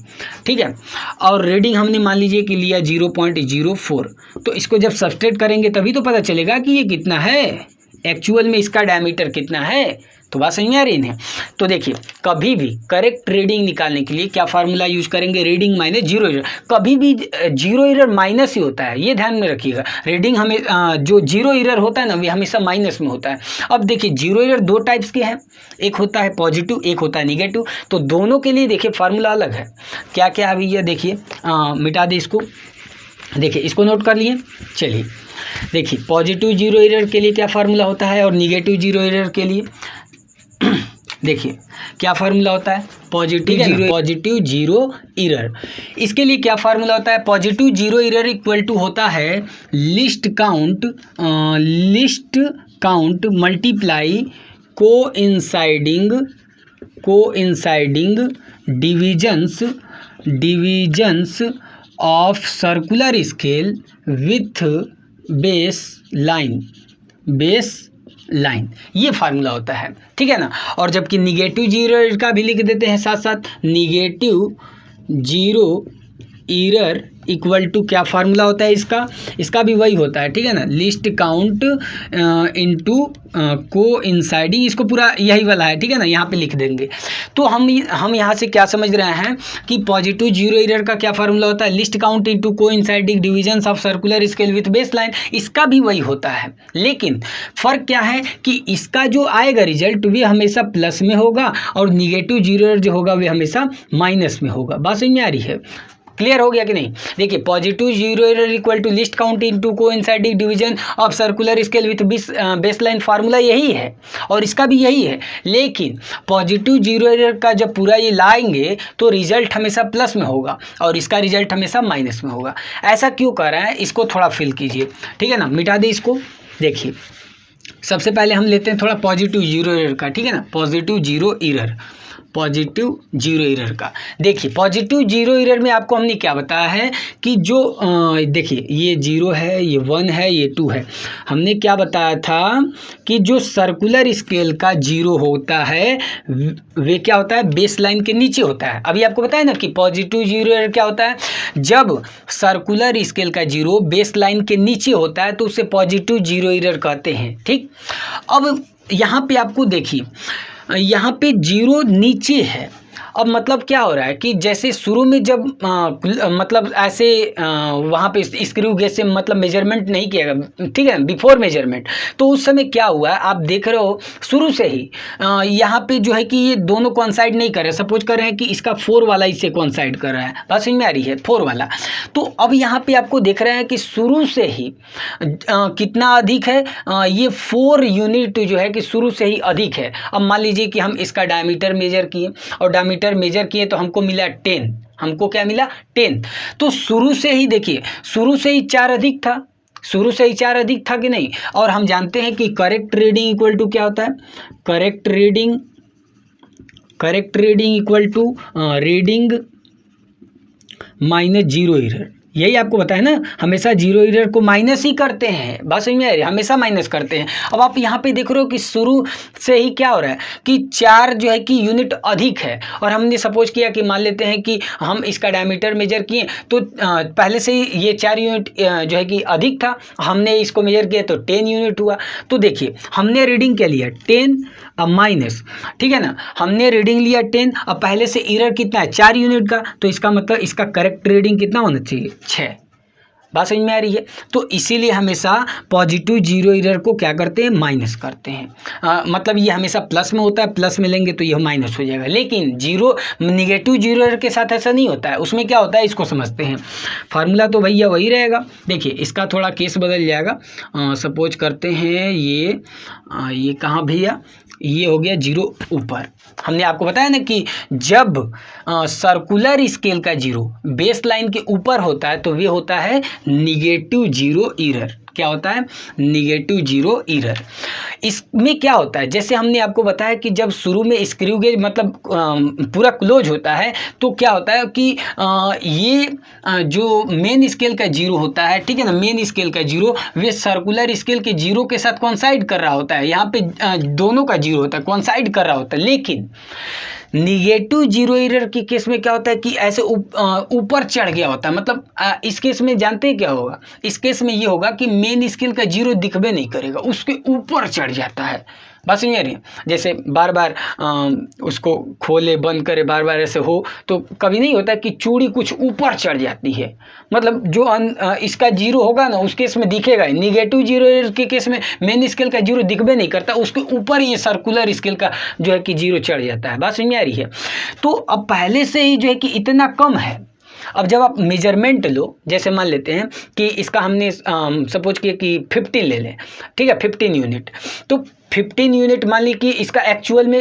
ठीक है। और रीडिंग हमने मान लीजिए कि लिया 0.04, तो इसको जब सब्सट्रैक्ट करेंगे तभी तो पता चलेगा कि ये कितना है, एक्चुअल में इसका डायमीटर कितना है। तो बात समझ में आ रही है? तो देखिए कभी भी करेक्ट रीडिंग निकालने के लिए क्या फार्मूला यूज करेंगे? Reading minus zero error. कभी भी जीरो एरर माइनस ही होता है, ये ध्यान में रखिएगा। रीडिंग हमें जो जीरो एरर होता है ना वे हमेशा माइनस में होता है। अब देखिए जीरो एरर दो टाइप्स के हैं, एक होता है पॉजिटिव, एक होता है निगेटिव। तो दोनों के लिए देखिए फार्मूला अलग है। क्या क्या है भैया? देखिए मिटा दे इसको। देखिए इसको नोट कर लिए। चलिए देखिए पॉजिटिव जीरो एरर के लिए क्या फार्मूला होता है और निगेटिव जीरो एरर के लिए देखिए क्या फार्मूला होता है? Positive zero error. इसके लिए क्या फार्मूला होता है? Positive zero error equal to होता है least count multiply coinciding divisions of circular scale with base line. ये फार्मूला होता है, ठीक है ना। और जबकि निगेटिव जीरो का भी लिख देते हैं साथ साथ, negative zero error equal to क्या फार्मूला होता है इसका भी वही होता है, ठीक है ना। लिस्ट काउंट इनटू कोइंसाइडिंग, इसको पूरा यही वाला है, ठीक है ना, यहाँ पे लिख देंगे। तो हम यहाँ से क्या समझ रहे हैं कि पॉजिटिव जीरो एरर का क्या फार्मूला होता है? Least count into coinciding divisions of circular scale with base line. इसका भी वही होता है, लेकिन फ़र्क क्या है कि इसका जो आएगा रिजल्ट वे हमेशा प्लस में होगा और निगेटिव जीरो एरर जो होगा वे हमेशा माइनस में होगा। बात समझ में आ रही है? क्लियर हो गया कि नहीं? देखिए positive zero error equal to least count into coinciding division of circular scale with baseline formula यही है और इसका भी यही है। लेकिन पॉजिटिव जीरो एरर का जब पूरा ये लाएंगे तो रिजल्ट हमेशा प्लस में होगा और इसका रिजल्ट हमेशा माइनस में होगा। ऐसा क्यों कर रहा है, इसको थोड़ा फिल कीजिए, ठीक है ना, मिटा दे इसको। देखिए सबसे पहले हम लेते हैं थोड़ा पॉजिटिव जीरो एरर का, ठीक है ना, पॉजिटिव जीरो एरर का। देखिए पॉजिटिव जीरो एरर में आपको हमने क्या बताया है कि जो देखिए ये 0 है, ये 1 है, ये 2 है। हमने क्या बताया था कि जो सर्कुलर स्केल का 0 होता है वे क्या होता है, बेस लाइन के नीचे होता है। अभी आपको बताया ना कि पॉजिटिव जीरो एरर क्या होता है, जब सर्कुलर स्केल का 0 बेस लाइन के नीचे होता है तो उसे पॉजिटिव जीरो एरर कहते हैं। ठीक, अब यहाँ पे आपको देखिए यहाँ पे 0 नीचे है। अब मतलब क्या हो रहा है कि जैसे शुरू में जब मतलब ऐसे वहाँ पे स्क्रू गेज से मतलब मेजरमेंट नहीं किया गया, ठीक है, बिफोर मेजरमेंट, तो उस समय क्या हुआ है आप देख रहे हो शुरू से ही यहाँ पे जो है कि ये दोनों कॉन्साइड नहीं कर रहे। सपोज कर रहे हैं कि इसका 4 वाला इससे कॉन्साइड कर रहा है, बात समझ में आ रही है, 4 वाला। तो अब यहाँ पे आपको देख रहे हैं कि शुरू से ही कितना अधिक है, ये 4 यूनिट जो है कि शुरू से ही अधिक है। अब मान लीजिए कि हम इसका डायमीटर मेजर किए और डायमीटर मेजर किए तो हमको मिला 10, हमको क्या मिला 10। तो शुरू से ही देखिए, शुरू से ही 4 अधिक था, शुरू से ही 4 अधिक था कि नहीं। और हम जानते हैं कि करेक्ट रीडिंग इक्वल टू क्या होता है, correct reading equal to reading minus zero error. यही आपको बताया ना, हमेशा जीरो एरर को माइनस ही करते हैं, बात समझ में आ रही है, हमेशा माइनस करते हैं। अब आप यहाँ पे देख रहे हो कि शुरू से ही क्या हो रहा है कि 4 जो है कि यूनिट अधिक है और हमने सपोज किया कि मान लेते हैं कि हम इसका डायमीटर मेजर किए तो पहले से ही ये 4 यूनिट जो है कि अधिक था, हमने इसको मेजर किया तो 10 यूनिट हुआ। तो देखिए हमने रीडिंग क्या लिया 10 माइनस, ठीक है ना, हमने रीडिंग लिया 10, अब पहले से एरर कितना है 4 यूनिट का, तो इसका मतलब इसका करेक्ट रीडिंग कितना होना चाहिए 6। बात समझ में आ रही है। तो इसीलिए हमेशा पॉजिटिव जीरो एरर को क्या करते हैं, माइनस करते हैं। मतलब ये हमेशा प्लस में होता है, प्लस में लेंगे तो यह माइनस हो जाएगा। लेकिन निगेटिव जीरो एरर के साथ ऐसा नहीं होता है। उसमें क्या होता है इसको समझते हैं, फार्मूला तो भैया वही रहेगा। देखिए इसका थोड़ा केस बदल जाएगा। सपोज करते हैं ये कहाँ भैया, ये हो गया 0 ऊपर। हमने आपको बताया ना कि जब सर्कुलर स्केल का 0 बेस लाइन के ऊपर होता है तो वे होता है निगेटिव जीरो एरर। क्या होता है, निगेटिव जीरो एरर। इसमें क्या होता है, जैसे हमने आपको बताया कि जब शुरू में स्क्रू गेज मतलब पूरा क्लोज होता है तो क्या होता है कि ये जो मेन स्केल का 0 होता है, ठीक है ना, मेन स्केल का 0 वे सर्कुलर स्केल के 0 के साथ कॉन्साइड कर रहा होता है। यहाँ पे दोनों का 0 होता है, कॉन्साइड कर रहा होता है। लेकिन निगेटिव जीरो एरर के केस में क्या होता है कि ऐसे ऊपर चढ़ गया होता है। मतलब इस केस में जानते हैं क्या होगा, इस केस में ये होगा कि मेन स्केल का 0 दिखबे नहीं करेगा, उसके ऊपर चढ़ जाता है। बस नहीं आ रही है, जैसे बार बार उसको खोले बंद करे बार बार ऐसे हो तो कभी नहीं होता कि चूड़ी कुछ ऊपर चढ़ जाती है। मतलब जो इसका 0 होगा ना उस केस में दिखेगा। निगेटिव जीरो एरर के केस में मेन स्केल का 0 दिखबे नहीं करता, उसके ऊपर ये सर्कुलर स्केल का जो है कि 0 चढ़ जाता है। बात समझ में आ रही है। तो अब पहले से ही जो है कि इतना कम है। अब जब आप मेजरमेंट लो, जैसे मान लेते हैं कि इसका हमने सपोज किया कि 15 ले लें, ठीक है, 15 यूनिट। तो 15 यूनिट मान ली कि इसका एक्चुअल में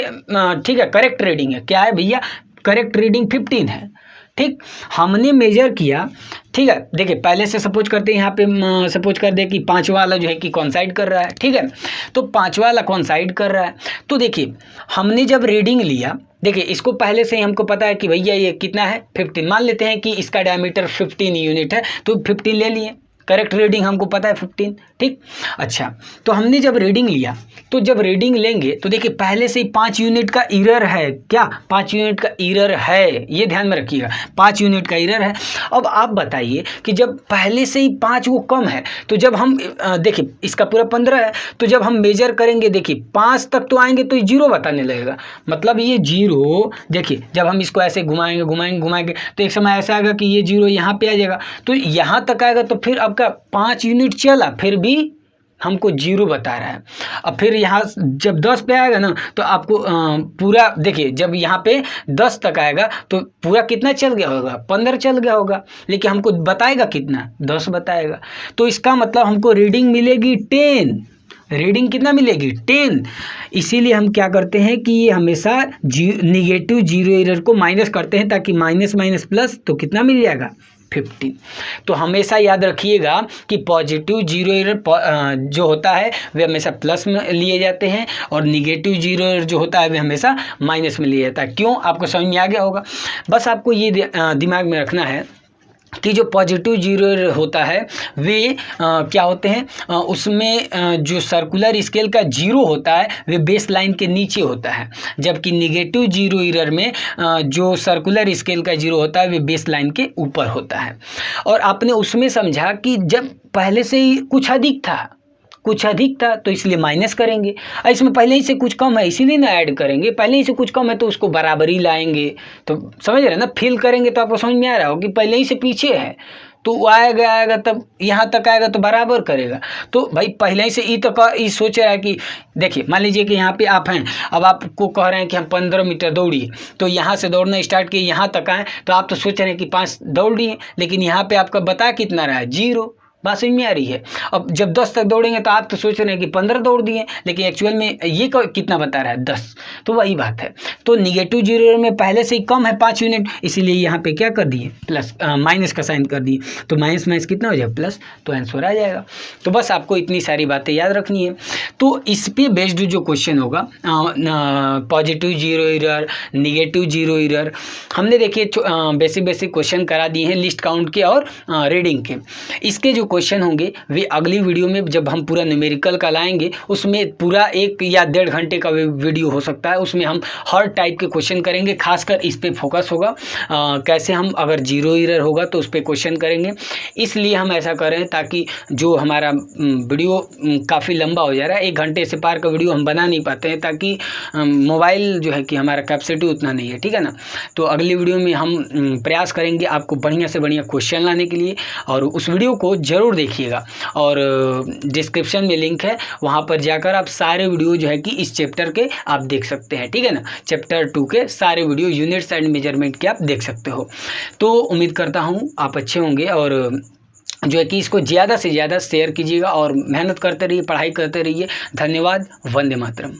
ठीक है करेक्ट रीडिंग है। क्या है भैया, करेक्ट रीडिंग 15 है। ठीक, हमने मेजर किया, ठीक है। देखिए पहले से सपोज करते हैं, यहाँ पे सपोज कर दे कि 5 वाला जो है कि कॉन्साइड कर रहा है, ठीक है, तो 5 वाला कॉन्साइड कर रहा है। तो देखिए हमने जब रीडिंग लिया, देखिए इसको पहले से ही हमको पता है कि भैया ये कितना है 15। मान लेते हैं कि इसका डायमीटर 15 यूनिट है तो 15 ले लिए, करेक्ट रीडिंग हमको पता है 15। ठीक, अच्छा, तो हमने जब रीडिंग लिया तो जब रीडिंग लेंगे तो देखिए पहले से ही 5 यूनिट का एरर है। क्या, 5 यूनिट का एरर है, ये ध्यान में रखिएगा, 5 यूनिट का एरर है। अब आप बताइए कि जब पहले से ही 5 वो कम है तो जब हम देखिए इसका पूरा 15 है, तो जब हम मेजर करेंगे देखिए 5 तक तो आएंगे तो 0 बताने लगेगा। मतलब ये 0, देखिए जब हम इसको ऐसे घुमाएंगे तो एक समय ऐसा आएगा कि ये 0 यहाँ पे आ जाएगा, तो यहाँ तक आएगा तो फिर आपका 5 यूनिट चला फिर भी हमको 0 बता रहा है। अब फिर यहाँ जब 10 पे आएगा ना तो आपको पूरा देखिए, जब यहाँ पे 10 तक आएगा तो पूरा कितना चल गया होगा, 15 चल गया होगा, लेकिन हमको बताएगा कितना, 10 बताएगा। तो इसका मतलब हमको रीडिंग मिलेगी 10। रीडिंग कितना मिलेगी, 10। इसीलिए हम क्या करते हैं कि ये हमेशा निगेटिव जीरो एरर को माइनस करते हैं, ताकि माइनस माइनस प्लस तो कितना मिल जाएगा, 15। तो हमेशा याद रखिएगा कि पॉजिटिव जीरो एरर जो होता है वे हमेशा प्लस में लिए जाते हैं, और निगेटिव जीरो एरर जो होता है वे हमेशा माइनस में लिया जाता है। क्यों, आपको समझ में आ गया होगा। बस आपको ये दिमाग में रखना है कि जो पॉजिटिव जीरो एरर होता है वे क्या होते हैं, उसमें जो सर्कुलर स्केल का 0 होता है वे बेस लाइन के नीचे होता है, जबकि निगेटिव जीरो एरर में जो सर्कुलर स्केल का 0 होता है वे बेस लाइन के ऊपर होता है। और आपने उसमें समझा कि जब पहले से ही कुछ अधिक था तो इसलिए माइनस करेंगे, और इसमें पहले ही से कुछ कम है इसीलिए ना ऐड करेंगे, पहले ही से कुछ कम है तो उसको बराबरी लाएंगे। तो समझ रहे हैं ना, फील करेंगे तो आपको समझ में आ रहा हो कि पहले ही से पीछे है तो वो आएगा तब यहाँ तक आएगा तो बराबर करेगा। तो भाई पहले ही से ई सोच रहा है कि देखिए, मान लीजिए कि यहाँ पे आप हैं, अब आपको कह रहे हैं कि हम 15 मीटर दौड़िए, तो यहाँ से दौड़ना स्टार्ट किए, यहाँ तक आए तो आप तो सोच रहे हैं कि 5 दौड़ लिए, लेकिन यहाँ पे आपका बता कितना रहा है, 0। बात समझ में आ रही है। अब जब 10 तक दौड़ेंगे तो आप तो सोच रहे हैं कि 15 दौड़ दिए, लेकिन एक्चुअल में ये कितना बता रहा है, 10। तो वही बात है। तो निगेटिव जीरो में पहले से ही कम है 5 यूनिट, इसीलिए यहाँ पे क्या कर दिए, प्लस माइनस का साइन कर दिए, तो माइनस माइनस कितना हो जाएगा, प्लस, तो आंसर आ जाएगा। तो बस आपको इतनी सारी बातें याद रखनी है। तो इस पे बेस्ड जो क्वेश्चन होगा, positive zero error, negative zero error, हमने देखिए बेसिक क्वेश्चन करा दिए हैं लिस्ट काउंट के और रीडिंग के। इसके जो क्वेश्चन होंगे वे अगली वीडियो में जब हम पूरा न्यूमेरिकल का लाएंगे, उसमें पूरा 1 या 1.5 घंटे का वीडियो हो सकता है, उसमें हम हर टाइप के क्वेश्चन करेंगे, खासकर इस पे फोकस होगा। कैसे हम अगर जीरो एरर होगा तो उस पर क्वेश्चन करेंगे। इसलिए हम ऐसा करें ताकि जो हमारा वीडियो काफ़ी लंबा हो जा रहा है, 1 घंटे से पार का वीडियो हम बना नहीं पाते हैं, ताकि मोबाइल जो है कि हमारा कैपेसिटी उतना नहीं है, ठीक है ना। तो अगली वीडियो में हम प्रयास करेंगे आपको बढ़िया से बढ़िया क्वेश्चन लाने के लिए, और उस वीडियो को ज़रूर देखिएगा। और डिस्क्रिप्शन में लिंक है, वहाँ पर जाकर आप सारे वीडियो जो है कि इस चैप्टर के आप देख सकते हैं, ठीक है ना। चैप्टर 2 के सारे वीडियो यूनिट्स एंड मेजरमेंट के आप देख सकते हो। तो उम्मीद करता हूँ आप अच्छे होंगे, और जो है कि इसको ज़्यादा से ज़्यादा शेयर कीजिएगा और मेहनत करते रहिए, पढ़ाई करते रहिए। धन्यवाद। वंदे मातरम।